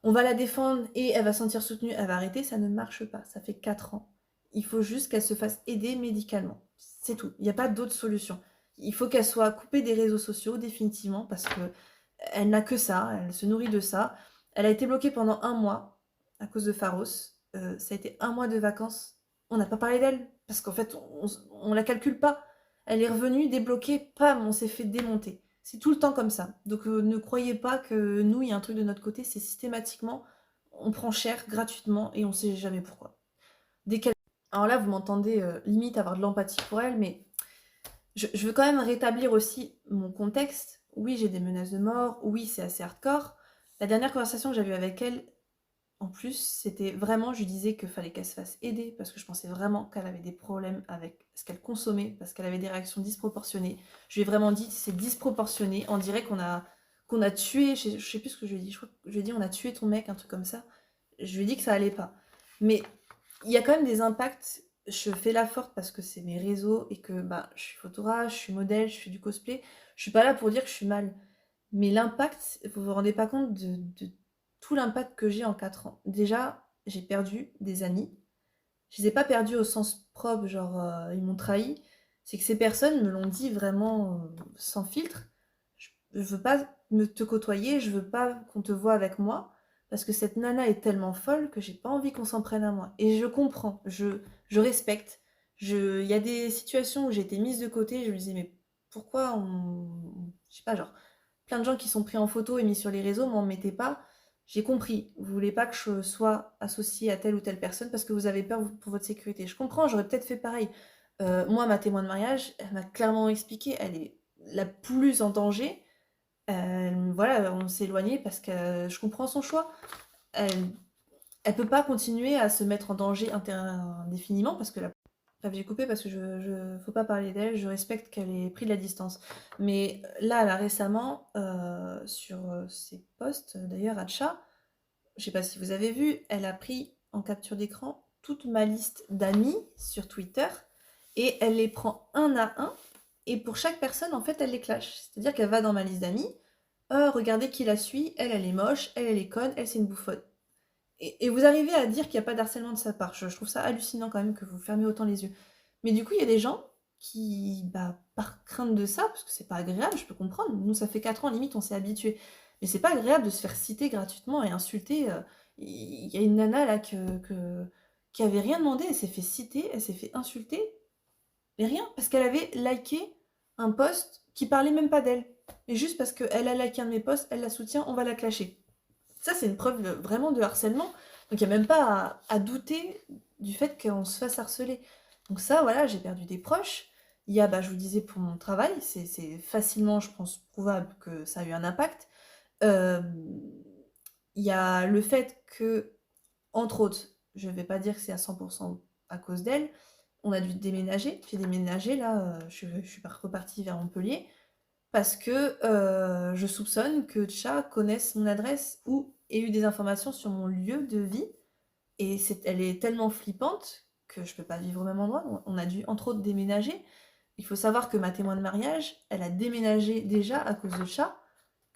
on va la défendre et elle va se sentir soutenue, elle va arrêter, ça ne marche pas. Ça fait 4 ans. Il faut juste qu'elle se fasse aider médicalement. C'est tout. Il n'y a pas d'autre solution. Il faut qu'elle soit coupée des réseaux sociaux définitivement parce que elle n'a que ça, elle se nourrit de ça. Elle a été bloquée pendant 1 mois à cause de Pharos. Ça a été 1 mois de vacances. On n'a pas parlé d'elle parce qu'en fait, on la calcule pas. Elle est revenue, débloquée, pam, on s'est fait démonter. C'est tout le temps comme ça. Donc ne croyez pas que nous, il y a un truc de notre côté, c'est systématiquement, on prend cher gratuitement et on sait jamais pourquoi. Dès qu'elle... Alors là, vous m'entendez limite avoir de l'empathie pour elle, mais je veux quand même rétablir aussi mon contexte. Oui, j'ai des menaces de mort, oui, c'est assez hardcore. La dernière conversation que j'avais eue avec elle, en plus, c'était vraiment, je lui disais qu'il fallait qu'elle se fasse aider parce que je pensais vraiment qu'elle avait des problèmes avec ce qu'elle consommait, parce qu'elle avait des réactions disproportionnées. Je lui ai vraiment dit, c'est disproportionné, on dirait qu'on a tué, je sais plus ce que je lui ai dit, je crois que je lui ai dit on a tué ton mec, un truc comme ça. Je lui ai dit que ça allait pas. Mais il y a quand même des impacts, je fais la forte parce que c'est mes réseaux et que bah, je suis photographe, je suis modèle, je fais du cosplay. Je suis pas là pour dire que je suis mal. Mais l'impact, vous vous rendez pas compte de tout l'impact que j'ai en 4 ans. Déjà, j'ai perdu des amis. Je les ai pas perdus au sens propre, genre ils m'ont trahi. C'est que ces personnes me l'ont dit vraiment sans filtre. Je veux pas te côtoyer, je veux pas qu'on te voie avec moi. Parce que cette nana est tellement folle que j'ai pas envie qu'on s'en prenne à moi. Et je comprends, je respecte. Il y a des situations où j'ai été mise de côté, je me disais, mais pourquoi je sais pas, genre, plein de gens qui sont pris en photo et mis sur les réseaux, m'en mettez pas. J'ai compris, vous voulez pas que je sois associée à telle ou telle personne parce que vous avez peur pour votre sécurité. Je comprends, j'aurais peut-être fait pareil. Moi, ma témoin de mariage, elle m'a clairement expliqué, elle est la plus en danger. Voilà, on s'est éloigné parce que je comprends son choix. Elle, elle peut pas continuer à se mettre en danger indéfiniment parce que Bref, j'ai coupé parce que faut pas parler d'elle, je respecte qu'elle ait pris de la distance. Mais là récemment, sur ses posts, d'ailleurs, Hatcha, je sais pas si vous avez vu, elle a pris en capture d'écran toute ma liste d'amis sur Twitter et elle les prend un à un. Et pour chaque personne, en fait, elle les clash. C'est-à-dire qu'elle va dans ma liste d'amis. Regardez qui la suit. Elle est moche. Elle est conne. Elle, c'est une bouffonne. Et vous arrivez à dire qu'il n'y a pas d'harcèlement de sa part. Je trouve ça hallucinant quand même que vous fermez autant les yeux. Mais du coup, il y a des gens qui, bah, par crainte de ça, parce que c'est pas agréable, je peux comprendre. Nous, ça fait 4 ans, limite, on s'est habitués. Mais c'est pas agréable de se faire citer gratuitement et insulter. Il y a une nana là qui avait rien demandé, elle s'est fait citer, elle s'est fait insulter, mais rien, parce qu'elle avait liké un post qui parlait même pas d'elle. Et juste parce qu'elle a liké un de mes posts, elle la soutient, on va la clasher. Ça, c'est une preuve vraiment de harcèlement. Donc, il n'y a même pas à douter du fait qu'on se fasse harceler. Donc ça, voilà, j'ai perdu des proches. Il y a, bah, je vous disais, pour mon travail, c'est facilement, je pense, prouvable que ça a eu un impact. Euh, il y a le fait que, entre autres, je ne vais pas dire que c'est à 100% à cause d'elle, on a dû déménager. J'ai déménagé, là, je suis repartie vers Montpellier parce que je soupçonne que Tcha connaisse mon adresse ou ait eu des informations sur mon lieu de vie. Et elle est tellement flippante que je peux pas vivre au même endroit. On a dû, entre autres, déménager. Il faut savoir que ma témoin de mariage, elle a déménagé déjà à cause de Tcha,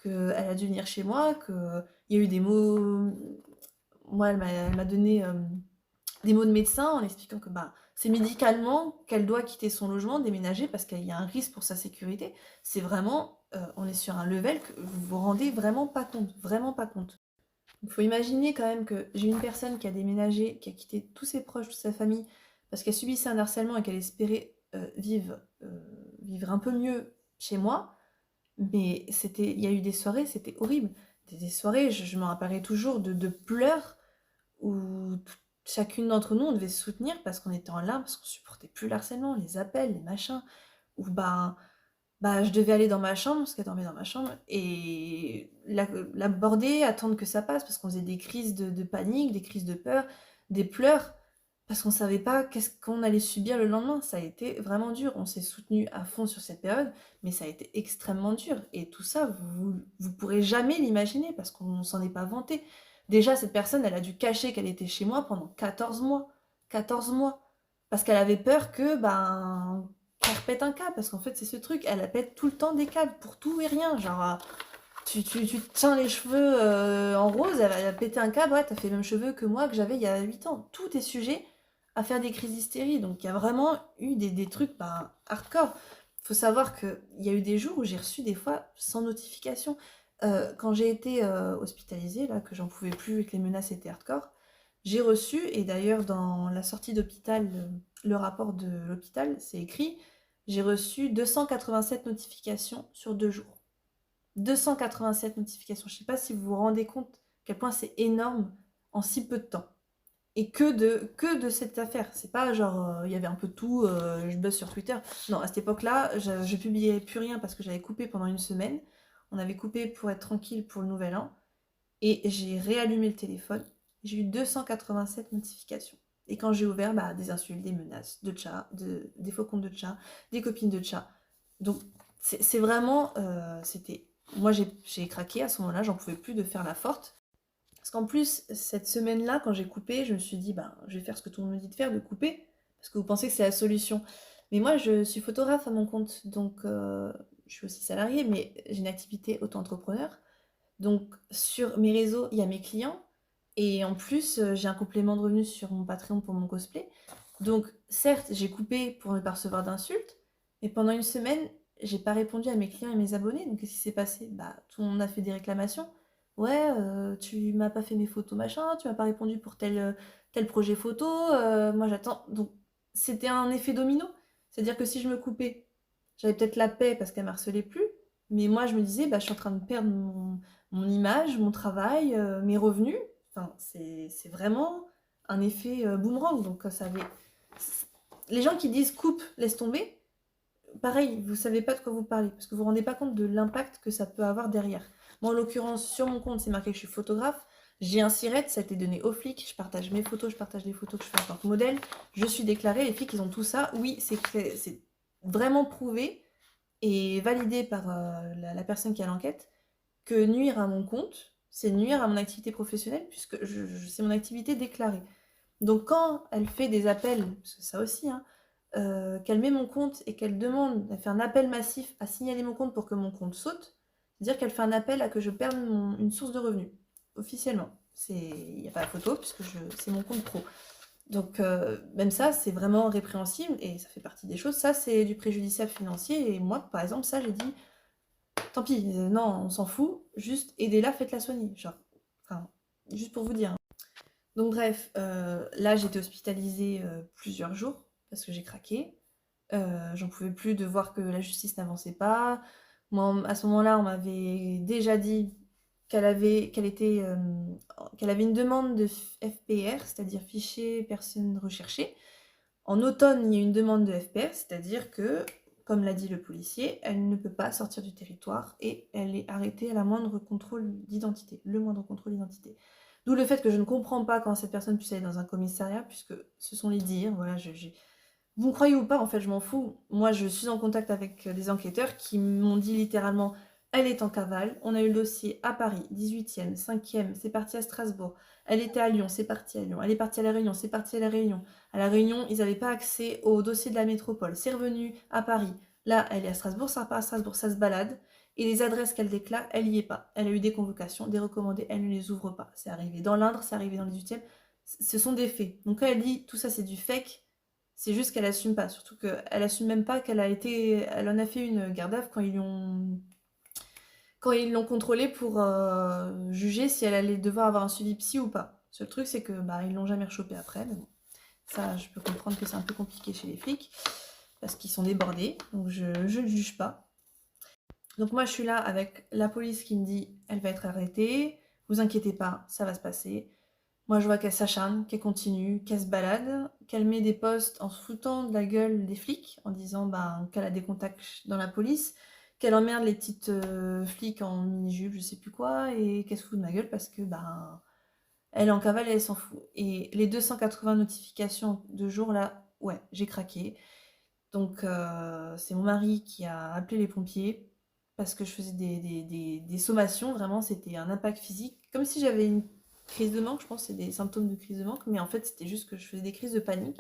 qu'elle a dû venir chez moi, qu'il y a eu des mots... Moi, elle m'a donné des mots de médecin en expliquant que bah, c'est médicalement qu'elle doit quitter son logement, déménager, parce qu'il y a un risque pour sa sécurité. C'est vraiment, on est sur un level que vous vous rendez vraiment pas compte, vraiment pas compte. Il faut imaginer quand même que j'ai une personne qui a déménagé, qui a quitté tous ses proches, toute sa famille, parce qu'elle subissait un harcèlement et qu'elle espérait vivre un peu mieux chez moi. Mais il y a eu des soirées, c'était horrible. Des soirées, je me rappellerai toujours de pleurs où chacune d'entre nous, on devait se soutenir parce qu'on était en larmes, parce qu'on supportait plus le harcèlement, les appels, les machins, où je devais aller dans ma chambre, parce qu'elle dormait dans ma chambre, et l'aborder, attendre que ça passe, parce qu'on faisait des crises de panique, des crises de peur, des pleurs, parce qu'on savait pas qu'est-ce qu'on allait subir le lendemain. Ça a été vraiment dur. On s'est soutenu à fond sur cette période, mais ça a été extrêmement dur. Et tout ça, vous pourrez jamais l'imaginer, parce qu'on s'en est pas vanté. Déjà, cette personne, elle a dû cacher qu'elle était chez moi pendant 14 mois. 14 mois. Parce qu'elle avait peur qu'elle pète un câble. Parce qu'en fait, c'est ce truc, elle pète tout le temps des câbles pour tout et rien. Genre, tu te tiens les cheveux en rose, elle va péter un câble, ouais, t'as fait les mêmes cheveux que moi, que j'avais il y a 8 ans. Tout est sujet à faire des crises d'hystérie. Donc, il y a vraiment eu des trucs hardcore. Il faut savoir qu'il y a eu des jours où j'ai reçu des fois sans notification. Quand j'ai été hospitalisée, là, que j'en pouvais plus et que les menaces étaient hardcore, j'ai reçu, et d'ailleurs dans la sortie d'hôpital, le rapport de l'hôpital, c'est écrit, j'ai reçu 287 notifications sur 2 jours. 287 notifications. Je ne sais pas si vous vous rendez compte à quel point c'est énorme en si peu de temps. Et que de cette affaire. C'est pas genre, il y avait un peu de tout, je buzz sur Twitter. Non, à cette époque-là, je publiais plus rien parce que j'avais coupé pendant une semaine. On avait coupé pour être tranquille pour le nouvel an. Et j'ai réallumé le téléphone. J'ai eu 287 notifications. Et quand j'ai ouvert, des insultes, des menaces, de chat, des faux comptes de chat, des copines de chat. Donc, c'est vraiment... c'était... Moi, j'ai craqué à ce moment-là, j'en pouvais plus de faire la forte. Parce qu'en plus, cette semaine-là, quand j'ai coupé, je me suis dit, je vais faire ce que tout le monde me dit de faire, de couper, parce que vous pensez que c'est la solution. Mais moi, je suis photographe à mon compte, donc je suis aussi salariée, mais j'ai une activité auto-entrepreneur. Donc, sur mes réseaux, il y a mes clients, et en plus, j'ai un complément de revenus sur mon Patreon pour mon cosplay. Donc, certes, j'ai coupé pour ne pas recevoir d'insultes, mais pendant une semaine, j'ai pas répondu à mes clients et mes abonnés. Donc, qu'est-ce qui s'est passé? Tout le monde a fait des réclamations. Ouais, tu m'as pas fait mes photos, machin, tu m'as pas répondu pour tel projet photo, moi j'attends. Donc, c'était un effet domino. C'est-à-dire que si je me coupais, J'avais peut-être la paix parce qu'elle m'harcelait plus, mais moi je me disais, bah, je suis en train de perdre mon image, mon travail, mes revenus. Enfin, c'est vraiment un effet boomerang. Donc ça avait... Les gens qui disent coupe, laisse tomber, pareil, vous savez pas de quoi vous parlez, parce que vous vous rendez pas compte de l'impact que ça peut avoir derrière. Moi, en l'occurrence, sur mon compte, c'est marqué que je suis photographe. J'ai un SIRET, ça a été donné aux flics. Je partage mes photos, je partage les photos que je fais en tant que modèle. Je suis déclarée, les flics, ils ont tout ça. Oui, c'est vraiment prouvé et validé par la personne qui a l'enquête que nuire à mon compte, c'est nuire à mon activité professionnelle, puisque c'est mon activité déclarée. Donc quand elle fait des appels, parce que ça aussi, hein, qu'elle met mon compte et qu'elle demande, elle fait un appel massif à signaler mon compte pour que mon compte saute, c'est-à-dire qu'elle fait un appel à que je perde une source de revenus, officiellement. Il n'y a pas la photo, puisque c'est mon compte pro. Donc même ça, c'est vraiment répréhensible, et ça fait partie des choses. Ça, c'est du préjudiciable financier, et moi, par exemple, ça, j'ai dit, tant pis, non, on s'en fout, juste aidez-la, faites-la soigner. Genre, enfin, juste pour vous dire, hein. Donc bref, là j'étais hospitalisée plusieurs jours parce que j'ai craqué. J'en pouvais plus de voir que la justice n'avançait pas. Moi, à ce moment-là, on m'avait déjà dit qu'elle avait une demande de FPR, c'est-à-dire fichier personne recherchée. En automne, il y a une demande de FPR, c'est-à-dire que, comme l'a dit le policier, elle ne peut pas sortir du territoire et elle est arrêtée à la moindre contrôle d'identité, le moindre contrôle d'identité. D'où le fait que je ne comprends pas comment cette personne puisse aller dans un commissariat, puisque ce sont les dires, voilà, vous me croyez ou pas, en fait, je m'en fous. Moi, je suis en contact avec des enquêteurs qui m'ont dit littéralement, elle est en cavale, on a eu le dossier à Paris, 18e, 5e, c'est parti à Strasbourg, elle était à Lyon, c'est parti à Lyon, elle est partie à La Réunion, c'est parti à La Réunion. À La Réunion, ils n'avaient pas accès au dossier de la métropole, c'est revenu à Paris. Là, elle est à Strasbourg, ça repart à Strasbourg, ça se balade. Et les adresses qu'elle déclare, elle n'y est pas. Elle a eu des convocations, des recommandés, elle ne les ouvre pas. C'est arrivé dans l'Indre, c'est arrivé dans le 18e. Ce sont des faits. Donc quand elle dit tout ça c'est du fake, c'est juste qu'elle assume pas. Surtout qu'elle assume même pas elle en a fait une garde à vue quand ils l'ont contrôlée pour juger si elle allait devoir avoir un suivi psy ou pas. Le seul truc c'est que bah ils l'ont jamais rechopé après, mais bon. Ça, je peux comprendre que c'est un peu compliqué chez les flics, parce qu'ils sont débordés, donc je ne juge pas. Donc moi, je suis là avec la police qui me dit, elle va être arrêtée, vous inquiétez pas, ça va se passer. Moi, je vois qu'elle s'acharne, qu'elle continue, qu'elle se balade, qu'elle met des posts en se foutant de la gueule des flics, en disant qu'elle a des contacts dans la police, qu'elle emmerde les petites flics en mini-jupe, je sais plus quoi, et qu'elle se fout de ma gueule parce que elle est en cavale et elle s'en fout. Et les 280 notifications de jour là, ouais, j'ai craqué. Donc c'est mon mari qui a appelé les pompiers parce que je faisais des sommations, vraiment c'était un impact physique, comme si j'avais une crise de manque, je pense que c'est des symptômes de crise de manque, mais en fait c'était juste que je faisais des crises de panique.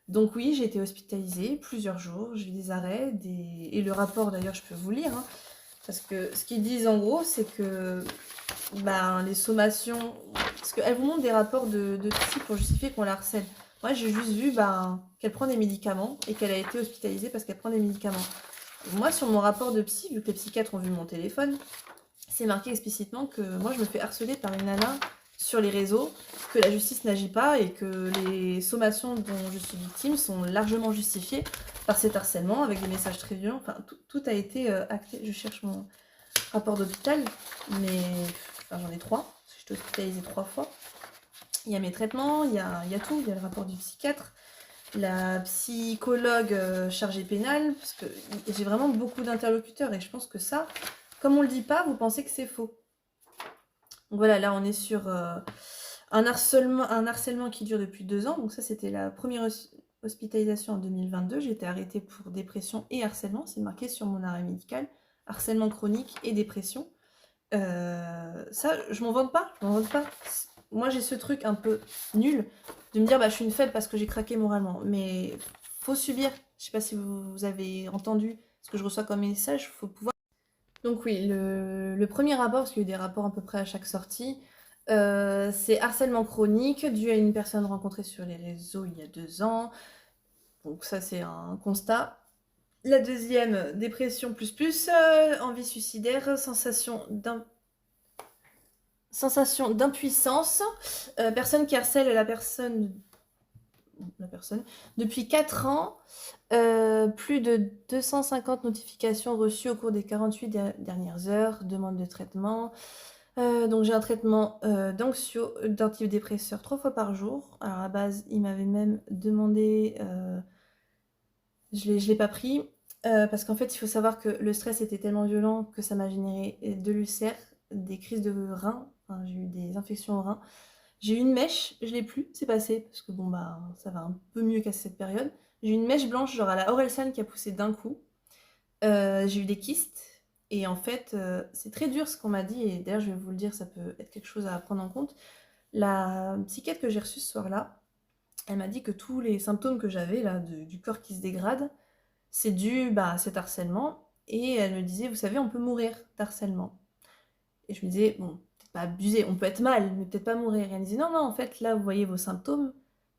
Donc oui, j'ai été hospitalisée plusieurs jours, j'ai eu des arrêts, et le rapport d'ailleurs je peux vous lire, hein, parce que ce qu'ils disent en gros c'est que les sommations, parce qu'elles vous montrent des rapports de psy pour justifier qu'on la harcèle. Moi, j'ai juste vu qu'elle prend des médicaments et qu'elle a été hospitalisée parce qu'elle prend des médicaments. Moi, sur mon rapport de psy, vu que les psychiatres ont vu mon téléphone, c'est marqué explicitement que moi, je me fais harceler par une nana sur les réseaux, que la justice n'agit pas et que les sommations dont je suis victime sont largement justifiées par cet harcèlement avec des messages très violents. Enfin, tout a été acté. Je cherche mon rapport d'hôpital, mais j'en ai 3. J'ai été hospitalisée 3 fois. Il y a mes traitements, il y a tout. Il y a le rapport du psychiatre, la psychologue chargée pénale, parce que j'ai vraiment beaucoup d'interlocuteurs et je pense que ça, comme on le dit pas, vous pensez que c'est faux. Donc voilà, là on est sur un harcèlement qui dure depuis 2 ans. Donc ça, c'était la première hospitalisation en 2022. J'ai été arrêtée pour dépression et harcèlement. C'est marqué sur mon arrêt médical. Harcèlement chronique et dépression. Ça, je m'en vante pas. Moi, j'ai ce truc un peu nul de me dire je suis une faible parce que j'ai craqué moralement. Mais faut subir. Je sais pas si vous avez entendu ce que je reçois comme message. Faut pouvoir. Donc oui, le premier rapport, parce qu'il y a eu des rapports à peu près à chaque sortie, c'est harcèlement chronique dû à une personne rencontrée sur les réseaux il y a 2 ans. Donc ça, c'est un constat. La deuxième, dépression plus, envie suicidaire, sensation d'impuissance, personne qui harcèle la personne la personne. Depuis 4 ans, plus de 250 notifications reçues au cours des 48 dernières heures, demande de traitement. Donc j'ai un traitement d'antidépresseur 3 fois par jour. Alors à la base, il m'avait même demandé, je l'ai pas pris, parce qu'en fait, il faut savoir que le stress était tellement violent que ça m'a généré de l'ulcère, des crises de reins, enfin, j'ai eu des infections aux reins. J'ai eu une mèche, je l'ai plus, c'est passé, parce que bon bah ça va un peu mieux qu'à cette période. J'ai eu une mèche blanche, genre à la Orelsan qui a poussé d'un coup. J'ai eu des kystes, et en fait, c'est très dur ce qu'on m'a dit, et d'ailleurs je vais vous le dire, ça peut être quelque chose à prendre en compte. La psychiatre que j'ai reçue ce soir-là, elle m'a dit que tous les symptômes que j'avais là, du corps qui se dégrade, c'est dû bah, à cet harcèlement, et elle me disait, vous savez, on peut mourir d'harcèlement. Et je me disais, bon, peut-être pas abuser, on peut être mal, mais peut-être pas mourir. Et elle me disait, non, non, en fait, là, vous voyez vos symptômes,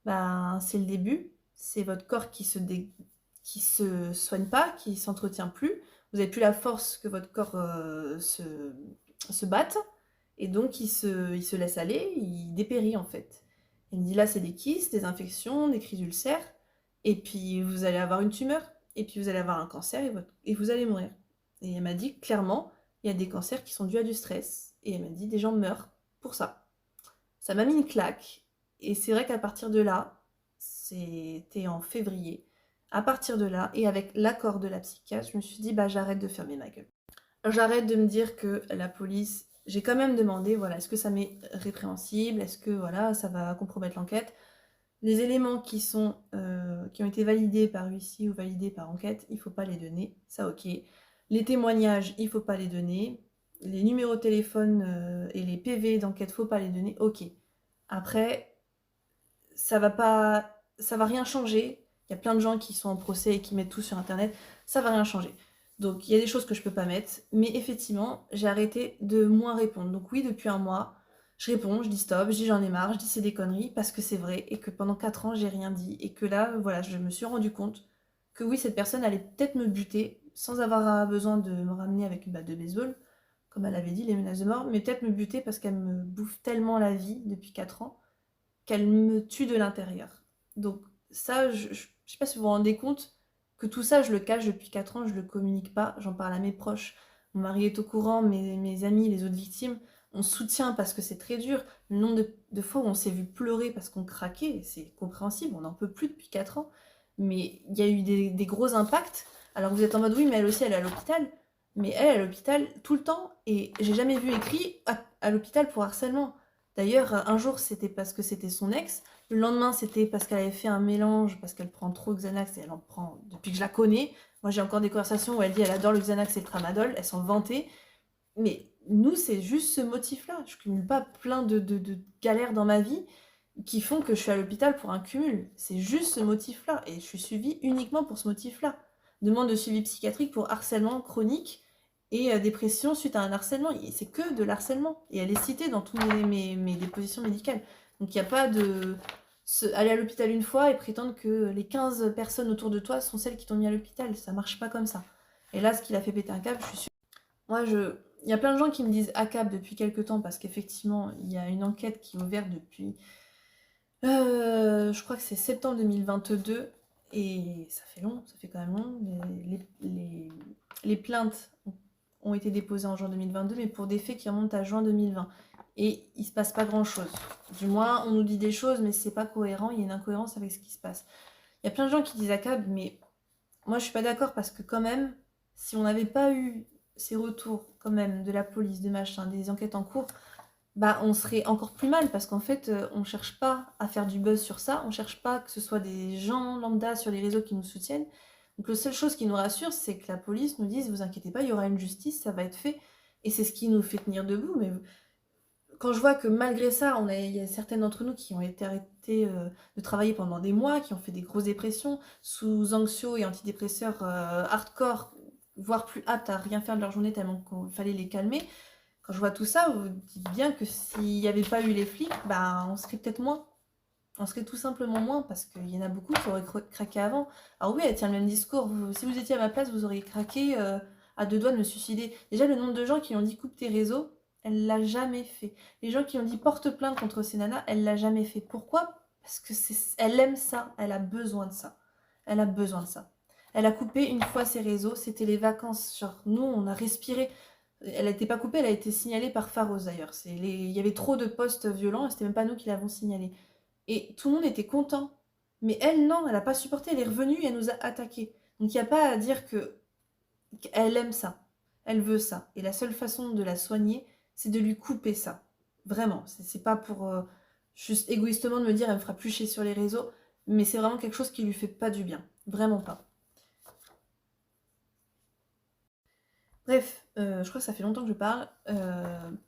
bah, c'est le début, c'est votre corps qui se soigne pas, qui s'entretient plus, vous avez plus la force que votre corps se batte, et donc il se laisse aller, il dépérit en fait. Elle me dit, là, c'est des kystes, des infections, des crises ulcères, et puis vous allez avoir une tumeur, et puis vous allez avoir un cancer, et vous allez mourir. Et elle m'a dit clairement, il y a des cancers qui sont dus à du stress. Et elle m'a dit, des gens meurent pour ça. Ça m'a mis une claque. Et c'est vrai qu'à partir de là, c'était en février, à partir de là, et avec l'accord de la psychiatre, je me suis dit, bah j'arrête de fermer ma gueule. Alors, j'arrête de me dire que la police, j'ai quand même demandé, voilà, est-ce que ça m'est répréhensible, est-ce que voilà, ça va compromettre l'enquête. Les éléments qui ont été validés par huissier ou validés par enquête, il ne faut pas les donner, ça ok. Les témoignages, il ne faut pas les donner. Les numéros de téléphone et les PV d'enquête, il ne faut pas les donner, ok. Après, ça va rien changer. Il y a plein de gens qui sont en procès et qui mettent tout sur internet, ça va rien changer. Donc il y a des choses que je peux pas mettre, mais effectivement, j'ai arrêté de moins répondre. Donc oui, depuis un mois, je réponds, je dis stop, je dis j'en ai marre, je dis c'est des conneries, parce que c'est vrai, et que pendant 4 ans, j'ai rien dit, et que là, voilà, je me suis rendu compte que oui, cette personne allait peut-être me buter, sans avoir besoin de me ramener avec une batte de baseball, comme elle avait dit, les menaces de mort, mais peut-être me buter parce qu'elle me bouffe tellement la vie depuis 4 ans, qu'elle me tue de l'intérieur. Donc ça, je sais pas si vous vous rendez compte que tout ça, je le cache depuis 4 ans, je le communique pas, j'en parle à mes proches. Mon mari est au courant, mes amis, les autres victimes, on soutient parce que c'est très dur. Le nombre de fois où on s'est vu pleurer parce qu'on craquait, c'est compréhensible, on n'en peut plus depuis 4 ans. Mais il y a eu des gros impacts. Alors vous êtes en mode oui, mais elle aussi, elle est à l'hôpital. Mais elle est à l'hôpital tout le temps. Et j'ai jamais vu écrit à l'hôpital pour harcèlement. D'ailleurs, un jour, c'était parce que c'était son ex. Le lendemain, c'était parce qu'elle avait fait un mélange, parce qu'elle prend trop Xanax et elle en prend depuis que je la connais. Moi, j'ai encore des conversations où elle dit elle adore le Xanax et le Tramadol, elle s'en vantait. Mais nous, c'est juste ce motif-là. Je cumule pas plein de galères dans ma vie qui font que je suis à l'hôpital pour un cumul. C'est juste ce motif-là. Et je suis suivie uniquement pour ce motif-là. Demande de suivi psychiatrique pour harcèlement chronique et dépression suite à un harcèlement. C'est que de l'harcèlement. Et elle est citée dans toutes mes dépositions médicales. Donc il n'y a pas de... aller à l'hôpital une fois et prétendre que les 15 personnes autour de toi sont celles qui t'ont mis à l'hôpital. Ça marche pas comme ça. Et là, ce qui l'a fait péter un câble, je suis sûre. Moi, il y a plein de gens qui me disent ACAB depuis quelques temps parce qu'effectivement, il y a une enquête qui est ouverte depuis, je crois que c'est septembre 2022 et ça fait long, ça fait quand même long. Les plaintes ont été déposées en juin 2022, mais pour des faits qui remontent à juin 2020. Et il se passe pas grand-chose. Du moins, on nous dit des choses, mais c'est pas cohérent, il y a une incohérence avec ce qui se passe. Il y a plein de gens qui disent ACAB, mais moi je suis pas d'accord parce que quand même, si on n'avait pas eu ces retours quand même de la police, de machin, des enquêtes en cours, bah on serait encore plus mal parce qu'en fait on cherche pas à faire du buzz sur ça, on cherche pas que ce soit des gens lambda sur les réseaux qui nous soutiennent. Donc la seule chose qui nous rassure, c'est que la police nous dise vous inquiétez pas, il y aura une justice, ça va être fait. Et c'est ce qui nous fait tenir debout. Mais quand je vois que malgré ça, il y a certaines d'entre nous qui ont été arrêtées de travailler pendant des mois, qui ont fait des grosses dépressions, sous anxio et antidépresseurs hardcore, voire plus aptes à rien faire de leur journée tellement qu'il fallait les calmer. Quand je vois tout ça, vous dites bien que s'il n'y avait pas eu les flics, bah, on serait peut-être moins. On serait tout simplement moins, parce qu'il y en a beaucoup qui auraient craqué avant. Alors oui, elle tient le même discours. Si vous étiez à ma place, vous auriez craqué à 2 doigts de me suicider. Déjà, le nombre de gens qui ont dit coupe tes réseaux, elle l'a jamais fait. Les gens qui ont dit porte plainte contre ces nanas, elle l'a jamais fait. Pourquoi? parce que elle aime ça, elle a besoin de ça. Elle a besoin de ça. Elle a coupé une fois ses réseaux, c'était les vacances. Genre, nous, on a respiré. Elle n'était pas coupée, elle a été signalée par Pharos d'ailleurs. Il y avait trop de posts violents et c'était même pas nous qui l'avons signalée. Et tout le monde était content. Mais elle, non, elle n'a pas supporté, elle est revenue et elle nous a attaqués. Donc il n'y a pas à dire qu'elle aime ça. Elle veut ça. Et la seule façon de la soigner, c'est de lui couper ça. Vraiment. C'est pas pour juste égoïstement de me dire elle me fera plus chier sur les réseaux. Mais c'est vraiment quelque chose qui lui fait pas du bien. Vraiment pas. Bref, je crois que ça fait longtemps que je parle.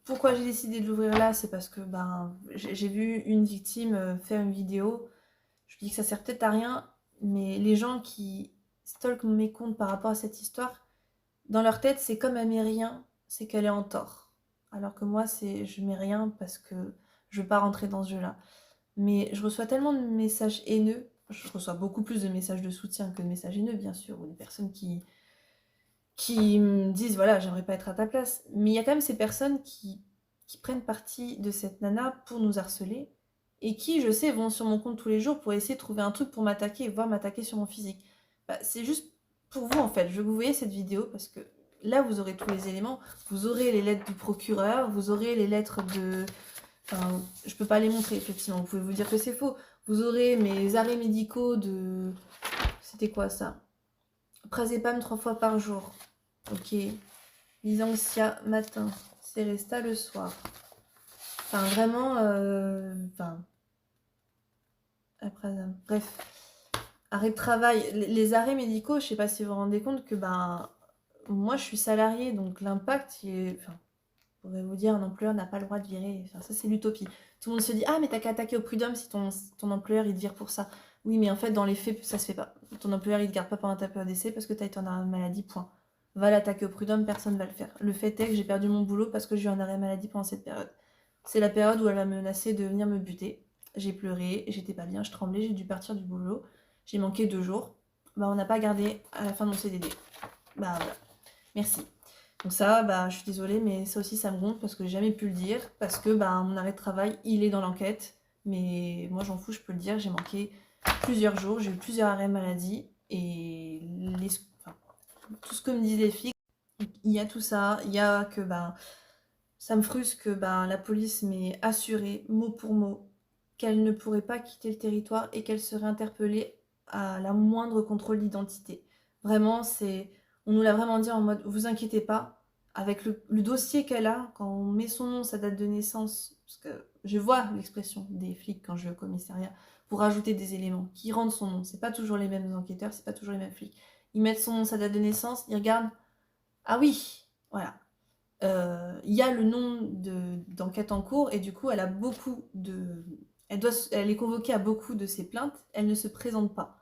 Pourquoi j'ai décidé de l'ouvrir là, c'est parce que j'ai vu une victime faire une vidéo. Je dis que ça sert peut-être à rien, mais les gens qui stalkent mes comptes par rapport à cette histoire, dans leur tête, c'est comme elle met rien, c'est qu'elle est en tort. Alors que moi, je mets rien parce que je veux pas rentrer dans ce jeu-là. Mais je reçois tellement de messages haineux, je reçois beaucoup plus de messages de soutien que de messages haineux, bien sûr, ou des personnes qui me disent voilà, j'aimerais pas être à ta place. Mais il y a quand même ces personnes qui prennent parti de cette nana pour nous harceler et qui, je sais, vont sur mon compte tous les jours pour essayer de trouver un truc pour m'attaquer et voir m'attaquer sur mon physique. C'est juste pour vous en fait. Je veux que vous voyez cette vidéo parce que là vous aurez tous les éléments. Vous aurez les lettres du procureur, vous aurez les lettres de. Enfin, je peux pas les montrer effectivement. Vous pouvez vous dire que c'est faux. Vous aurez mes arrêts médicaux de. C'était quoi ça? Prazépam 3 fois par jour. Ok. Lysanxia matin. Seresta le soir. Enfin, vraiment. Enfin. Après, bref. Arrêt de travail. Les arrêts médicaux, je sais pas si vous vous rendez compte que moi je suis salariée, donc l'impact, enfin, je pourrais vous dire, un employeur n'a pas le droit de virer. Enfin, ça, c'est l'utopie. Tout le monde se dit, ah, mais t'as qu'à attaquer au prud'homme si ton employeur il te vire pour ça. Oui, mais en fait, dans les faits, ça se fait pas. Ton employeur il te garde pas pendant ta période d'essai parce que t'as été en arrêt maladie, point. Va l'attaquer au prud'homme, personne va le faire. Le fait est que j'ai perdu mon boulot parce que j'ai eu un arrêt maladie pendant cette période. C'est la période où elle a menacé de venir me buter. J'ai pleuré, j'étais pas bien, je tremblais, j'ai dû partir du boulot. J'ai manqué 2 jours. On n'a pas gardé à la fin de mon CDD. Voilà. Merci. Donc ça, je suis désolée, mais ça aussi, ça me gonfle parce que j'ai jamais pu le dire. Parce que mon arrêt de travail, il est dans l'enquête. Mais moi, j'en fous, je peux le dire. J'ai manqué plusieurs jours, j'ai eu plusieurs arrêts maladie. Et tout ce que me disent les flics, il y a tout ça. Il y a que ça me frustre que la police m'ait assuré, mot pour mot, qu'elle ne pourrait pas quitter le territoire et qu'elle serait interpellée à la moindre contrôle d'identité. Vraiment, on nous l'a vraiment dit en mode, vous inquiétez pas, avec le dossier qu'elle a, quand on met son nom, sa date de naissance, parce que je vois l'expression des flics quand je vais au commissariat, pour ajouter des éléments, qui rendent son nom. C'est pas toujours les mêmes enquêteurs, c'est pas toujours les mêmes flics. Ils mettent son nom, sa date de naissance, ils regardent, ah oui, voilà. Il y a le nom d'enquête en cours et du coup elle a beaucoup de. Elle est convoquée à beaucoup de ses plaintes, elle ne se présente pas.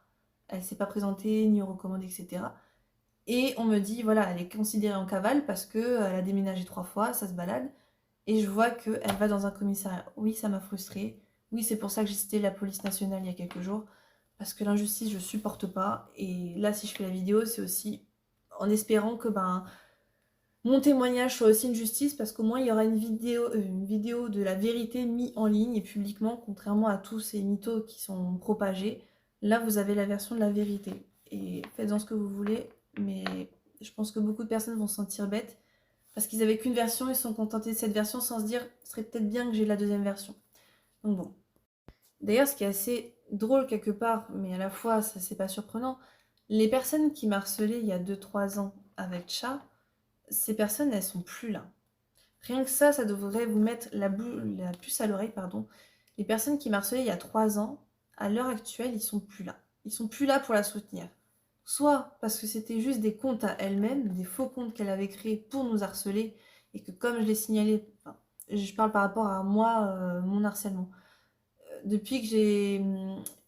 Elle ne s'est pas présentée, ni recommandée, etc. Et on me dit, voilà, elle est considérée en cavale parce qu'elle a déménagé 3 fois, ça se balade. Et je vois qu'elle va dans un commissariat. Oui, ça m'a frustrée. Oui, c'est pour ça que j'ai cité la police nationale il y a quelques jours. Parce que l'injustice, je supporte pas. Et là, si je fais la vidéo, c'est aussi en espérant que mon témoignage soit aussi une justice parce qu'au moins il y aura une vidéo de la vérité mise en ligne et publiquement, contrairement à tous ces mythos qui sont propagés. Là, vous avez la version de la vérité. Et faites-en ce que vous voulez, mais je pense que beaucoup de personnes vont se sentir bêtes parce qu'ils n'avaient qu'une version, ils se sont contentés de cette version sans se dire ce serait peut-être bien que j'ai la deuxième version. Donc bon. D'ailleurs, ce qui est assez drôle quelque part, mais à la fois, ça c'est pas surprenant, les personnes qui m'harcelaient il y a 2-3 ans avec Chat, ces personnes, elles sont plus là. Rien que ça devrait vous mettre la puce à l'oreille, pardon. Les personnes qui m'harcelaient il y a 3 ans, à l'heure actuelle, ils sont plus là. Ils sont plus là pour la soutenir. Soit parce que c'était juste des comptes à elle-même, des faux comptes qu'elle avait créés pour nous harceler, et que comme je l'ai signalé, je parle par rapport à moi, mon harcèlement. Depuis que j'ai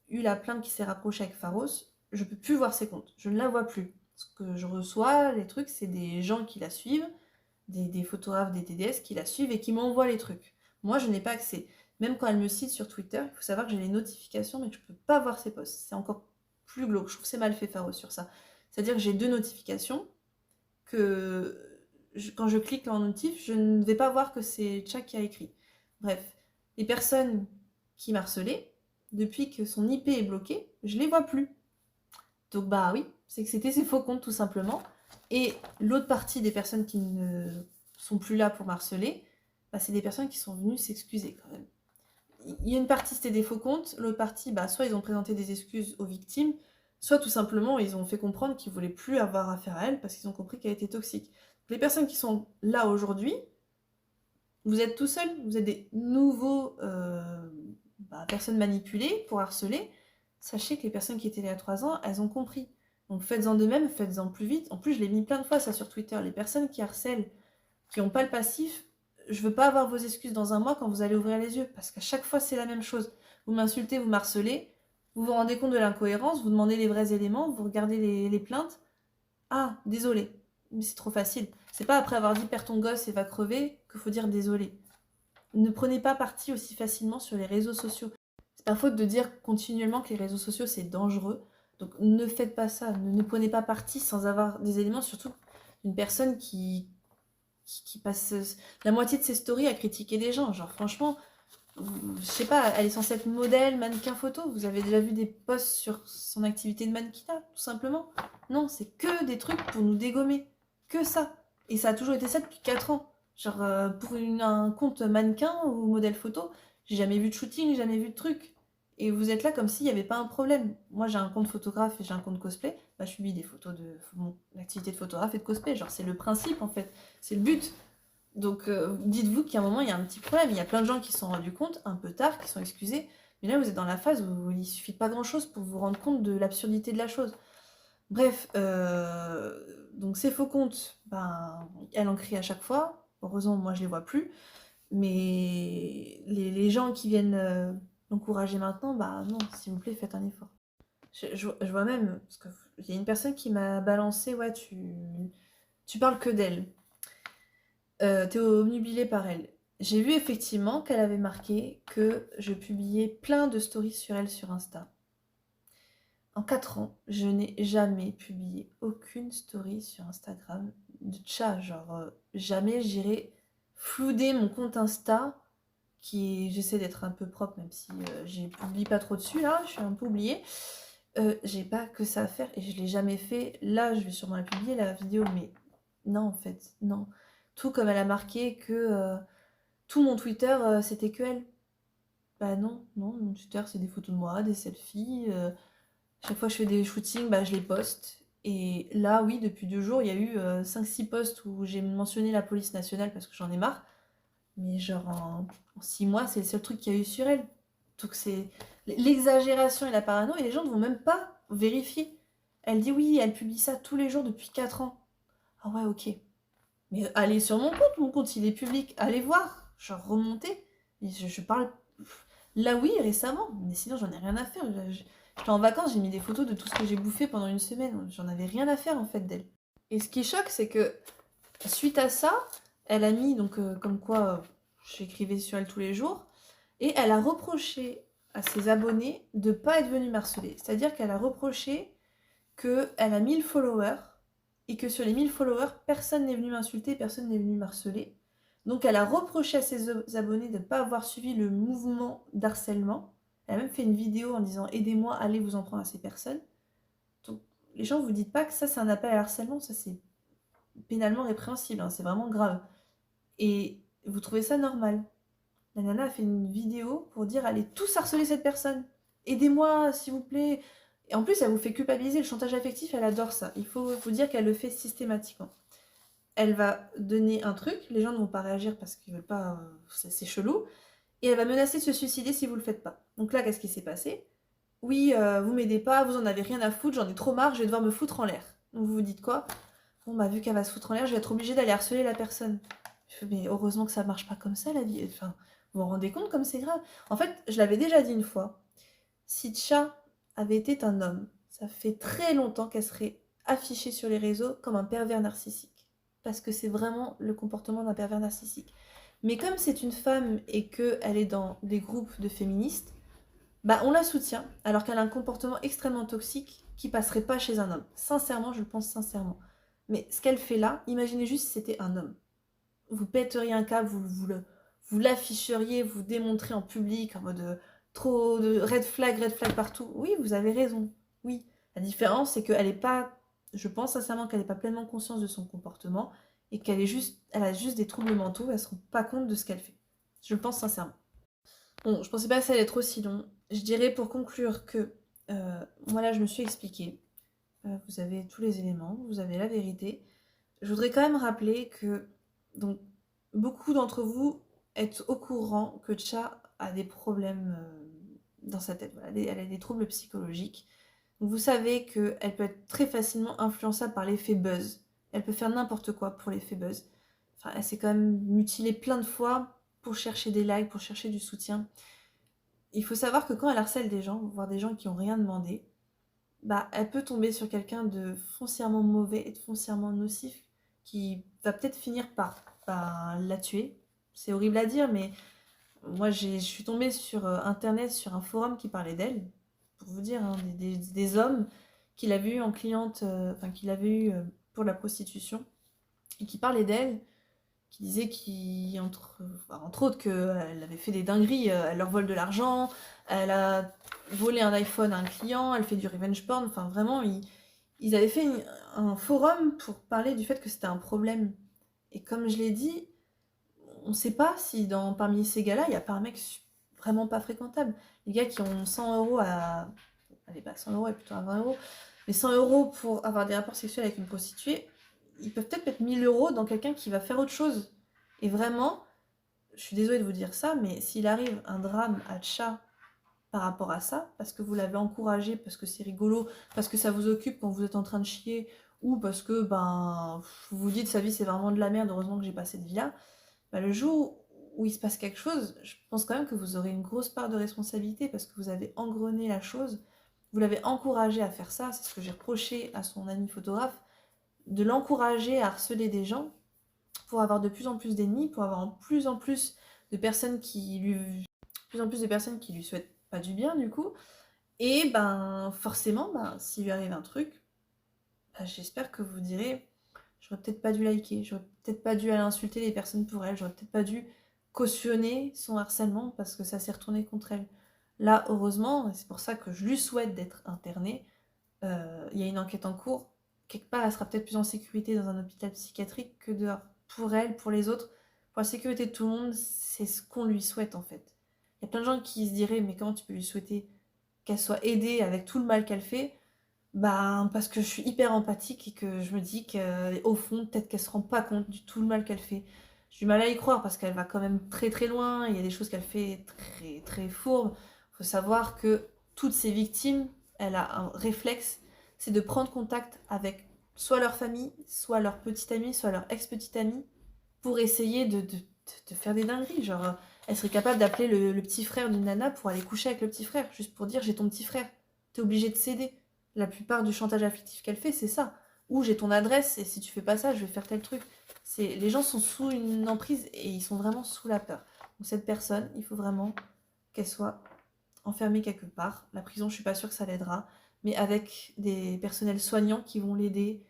eu la plainte qui s'est rapprochée avec Pharos, je peux plus voir ses comptes. Je ne la vois plus. Ce que je reçois, les trucs, c'est des gens qui la suivent, des photographes, des TDS qui la suivent et qui m'envoient les trucs. Moi, je n'ai pas accès. Même quand elle me cite sur Twitter, il faut savoir que j'ai les notifications, mais que je ne peux pas voir ses posts. C'est encore plus glauque. Je trouve que c'est mal fait, Pharos, sur ça. C'est-à-dire que j'ai 2 notifications que quand je clique en notif, je ne vais pas voir que c'est Tchak qui a écrit. Bref, les personnes qui m'harcelaient, depuis que son IP est bloqué, je les vois plus. Donc bah oui, c'est que c'était ses faux comptes tout simplement. Et l'autre partie des personnes qui ne sont plus là pour m'harceler, bah, c'est des personnes qui sont venues s'excuser quand même. Il y a une partie c'était des faux comptes, l'autre partie, bah, soit ils ont présenté des excuses aux victimes, soit tout simplement ils ont fait comprendre qu'ils voulaient plus avoir affaire à elle parce qu'ils ont compris qu'elle était toxique. Les personnes qui sont là aujourd'hui, vous êtes tout seul, vous êtes des nouveaux personnes manipulées pour harceler. Sachez que les personnes qui étaient là il y a 3 ans, elles ont compris. Donc faites-en de même, faites-en plus vite. En plus, je l'ai mis plein de fois ça sur Twitter. Les personnes qui harcèlent, qui n'ont pas le passif, je veux pas avoir vos excuses dans un mois quand vous allez ouvrir les yeux. Parce qu'à chaque fois, c'est la même chose. Vous m'insultez, vous m'harcelez, vous vous rendez compte de l'incohérence, vous demandez les vrais éléments, vous regardez les plaintes. Ah, désolé. Mais c'est trop facile. C'est pas après avoir dit perds ton gosse et va crever qu'il faut dire désolé. Ne prenez pas parti aussi facilement sur les réseaux sociaux. C'est pas faute de dire continuellement que les réseaux sociaux c'est dangereux. Donc ne faites pas ça, ne prenez pas parti sans avoir des éléments, surtout une personne qui passe la moitié de ses stories à critiquer des gens. Genre franchement, je sais pas, elle est censée être modèle, mannequin photo. Vous avez déjà vu des posts sur son activité de mannequinat, tout simplement? Non, c'est que des trucs pour nous dégommer. Que ça. Et ça a toujours été ça depuis 4 ans. Genre, pour un compte mannequin ou modèle photo, j'ai jamais vu de shooting, jamais vu de truc. Et vous êtes là comme s'il n'y avait pas un problème. Moi, j'ai un compte photographe et j'ai un compte cosplay. Bah, je publie des photos de mon activité de photographe et de cosplay. Genre, c'est le principe, en fait. C'est le but. Donc, dites-vous qu'à un moment, il y a un petit problème. Il y a plein de gens qui se sont rendus compte, un peu tard, qui sont excusés. Mais là, vous êtes dans la phase où il suffit pas grand-chose pour vous rendre compte de l'absurdité de la chose. Bref, donc ces faux comptes, ben, elle en crie à chaque fois. Heureusement, moi, je les vois plus. Mais les gens qui viennent l'encourager maintenant, bah non, s'il vous plaît, faites un effort. Je vois même, parce qu'il y a une personne qui m'a balancé, ouais, tu parles que d'elle. T'es obnubilé par elle. J'ai vu effectivement qu'elle avait marqué que je publiais plein de stories sur elle sur Insta. En 4 ans, je n'ai jamais publié aucune story sur Instagram de chat. Genre, jamais j'irai flouder mon compte Insta, j'essaie d'être un peu propre, même si je publie pas trop dessus, là, je suis un peu oubliée. J'ai pas que ça à faire et je l'ai jamais fait. Là, je vais sûrement la publier, la vidéo, mais non, en fait, non. Tout comme elle a marqué que tout mon Twitter, c'était que elle. Bah non, non, mon Twitter, c'est des photos de moi, des selfies. Chaque fois que je fais des shootings, bah, je les poste. Et là, oui, depuis 2 jours, il y a eu 5-6 posts où j'ai mentionné la police nationale parce que j'en ai marre. Mais genre, en 6 mois, c'est le seul truc qu'il y a eu sur elle. Donc c'est l'exagération et la parano, et les gens ne vont même pas vérifier. Elle dit oui, elle publie ça tous les jours depuis 4 ans. Ah ouais, ok. Mais allez sur mon compte il est public, allez voir, genre remontez. Et je parle là oui récemment, mais sinon j'en ai rien à faire. J'étais en vacances, j'ai mis des photos de tout ce que j'ai bouffé pendant une semaine, j'en avais rien à faire en fait d'elle. Et ce qui choque, c'est que suite à ça, elle a mis donc comme quoi j'écrivais sur elle tous les jours, et elle a reproché à ses abonnés de pas être venus m'harceler. C'est-à-dire qu'elle a reproché qu'elle a 1000 followers et que sur les 1000 followers, personne n'est venu m'insulter, personne n'est venu m'harceler. Donc elle a reproché à ses abonnés de ne pas avoir suivi le mouvement d'harcèlement. Elle a même fait une vidéo en disant aidez-moi, allez vous en prendre à ces personnes. Donc les gens, vous dites pas que ça c'est un appel à harcèlement, ça c'est pénalement répréhensible, hein, c'est vraiment grave. Et vous trouvez ça normal. La nana a fait une vidéo pour dire allez tous harceler cette personne. Aidez-moi s'il vous plaît. Et en plus, elle vous fait culpabiliser. Le chantage affectif, elle adore ça. Il faut vous dire qu'elle le fait systématiquement. Elle va donner un truc, les gens ne vont pas réagir parce qu'ils veulent pas, c'est chelou, et elle va menacer de se suicider si vous le faites pas. Donc là, qu'est-ce qui s'est passé? Oui, vous m'aidez pas, vous en avez rien à foutre, j'en ai trop marre, je vais devoir me foutre en l'air. Donc vous vous dites quoi? Bon bah vu qu'elle va se foutre en l'air, je vais être obligée d'aller harceler la personne. Je fais, mais heureusement que ça marche pas comme ça la vie. Enfin, vous vous rendez compte comme c'est grave? En fait, je l'avais déjà dit une fois, si Tcha avait été un homme, ça fait très longtemps qu'elle serait affichée sur les réseaux comme un pervers narcissique. Parce que c'est vraiment le comportement d'un pervers narcissique. Mais comme c'est une femme et qu'elle est dans des groupes de féministes, bah on la soutient, alors qu'elle a un comportement extrêmement toxique qui passerait pas chez un homme. Sincèrement, je le pense sincèrement. Mais ce qu'elle fait là, imaginez juste si c'était un homme. Vous pèteriez un câble, vous l'afficheriez, vous démontrez en public en mode trop de red flag partout. Oui, vous avez raison. Oui. La différence, c'est qu'elle est pas, je pense sincèrement qu'elle n'est pas pleinement consciente de son comportement et elle a juste des troubles mentaux, elle se rend pas compte de ce qu'elle fait. Je le pense sincèrement. Bon, je pensais pas que ça allait être aussi long. Je dirais pour conclure que moi là, je me suis expliquée. Vous avez tous les éléments, vous avez la vérité. Je voudrais quand même rappeler que donc, beaucoup d'entre vous êtes au courant que Cha a des problèmes dans sa tête. Voilà, elle a des troubles psychologiques. Donc, vous savez qu'elle peut être très facilement influençable par l'effet buzz. Elle peut faire n'importe quoi pour l'effet buzz. Enfin, elle s'est quand même mutilée plein de fois pour chercher des likes, pour chercher du soutien. Il faut savoir que quand elle harcèle des gens, voire des gens qui n'ont rien demandé, bah, elle peut tomber sur quelqu'un de foncièrement mauvais et de foncièrement nocif qui va peut-être finir par la tuer. C'est horrible à dire, mais moi je suis tombée sur internet, sur un forum qui parlait d'elle, pour vous dire, hein, des hommes qu'il avait eu en cliente, enfin qu'il avait eu pour la prostitution, et qui parlaient d'elle, qui disaient entre autres qu'elle avait fait des dingueries, elle leur vole de l'argent, elle a volé un iPhone à un client, elle fait du revenge porn, enfin vraiment, ils avaient fait un forum pour parler du fait que c'était un problème. Et comme je l'ai dit, on ne sait pas si parmi ces gars-là, il n'y a pas un mec vraiment pas fréquentable. Les gars qui ont 100 euros à... Allez, pas 100 euros, et plutôt à 20 euros. Mais 100 euros pour avoir des rapports sexuels avec une prostituée, ils peuvent peut-être mettre 1000 euros dans quelqu'un qui va faire autre chose. Et vraiment, je suis désolée de vous dire ça, mais s'il arrive un drame à Tcha par rapport à ça, parce que vous l'avez encouragé, parce que c'est rigolo, parce que ça vous occupe quand vous êtes en train de chier, ou parce que vous vous dites sa vie c'est vraiment de la merde, heureusement que j'ai pas cette vie-là, bah, le jour où il se passe quelque chose, je pense quand même que vous aurez une grosse part de responsabilité parce que vous avez engrené la chose, vous l'avez encouragé à faire ça, c'est ce que j'ai reproché à son ami photographe, de l'encourager à harceler des gens pour avoir de plus en plus d'ennemis, pour avoir de plus en plus de personnes qui lui souhaitent pas du bien du coup. Et forcément, s'il lui arrive un truc, j'espère que vous direz, j'aurais peut-être pas dû liker, j'aurais peut-être pas dû aller insulter les personnes pour elle, j'aurais peut-être pas dû cautionner son harcèlement parce que ça s'est retourné contre elle. Là, heureusement, et c'est pour ça que je lui souhaite d'être internée, il y a une enquête en cours. Quelque part, elle sera peut-être plus en sécurité dans un hôpital psychiatrique que dehors. Pour elle, pour les autres, pour la sécurité de tout le monde, c'est ce qu'on lui souhaite en fait. Il y a plein de gens qui se diraient, mais comment tu peux lui souhaiter qu'elle soit aidée avec tout le mal qu'elle fait? Parce que je suis hyper empathique et que je me dis qu'au fond, peut-être qu'elle se rend pas compte du tout le mal qu'elle fait. J'ai du mal à y croire parce qu'elle va quand même très très loin, il y a des choses qu'elle fait très très fourbes. Il faut savoir que toutes ces victimes, elle a un réflexe, c'est de prendre contact avec soit leur famille, soit leur petite amie, soit leur ex-petite amie, pour essayer de faire des dingueries. Genre, elle serait capable d'appeler le petit frère d'une nana pour aller coucher avec le petit frère, juste pour dire j'ai ton petit frère. T'es obligé de céder. La plupart du chantage affectif qu'elle fait, c'est ça. Ou j'ai ton adresse et si tu fais pas ça, je vais faire tel truc. Les gens sont sous une emprise et ils sont vraiment sous la peur. Donc cette personne, il faut vraiment qu'elle soit enfermée quelque part. La prison, je suis pas sûre que ça l'aidera, mais avec des personnels soignants qui vont l'aider,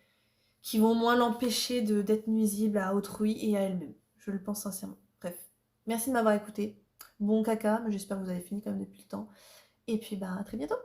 qui vont au moins l'empêcher d'être nuisible à autrui et à elle-même. Je le pense sincèrement. Bref, merci de m'avoir écouté. Bon caca, mais j'espère que vous avez fini quand même depuis le temps. Et puis à très bientôt.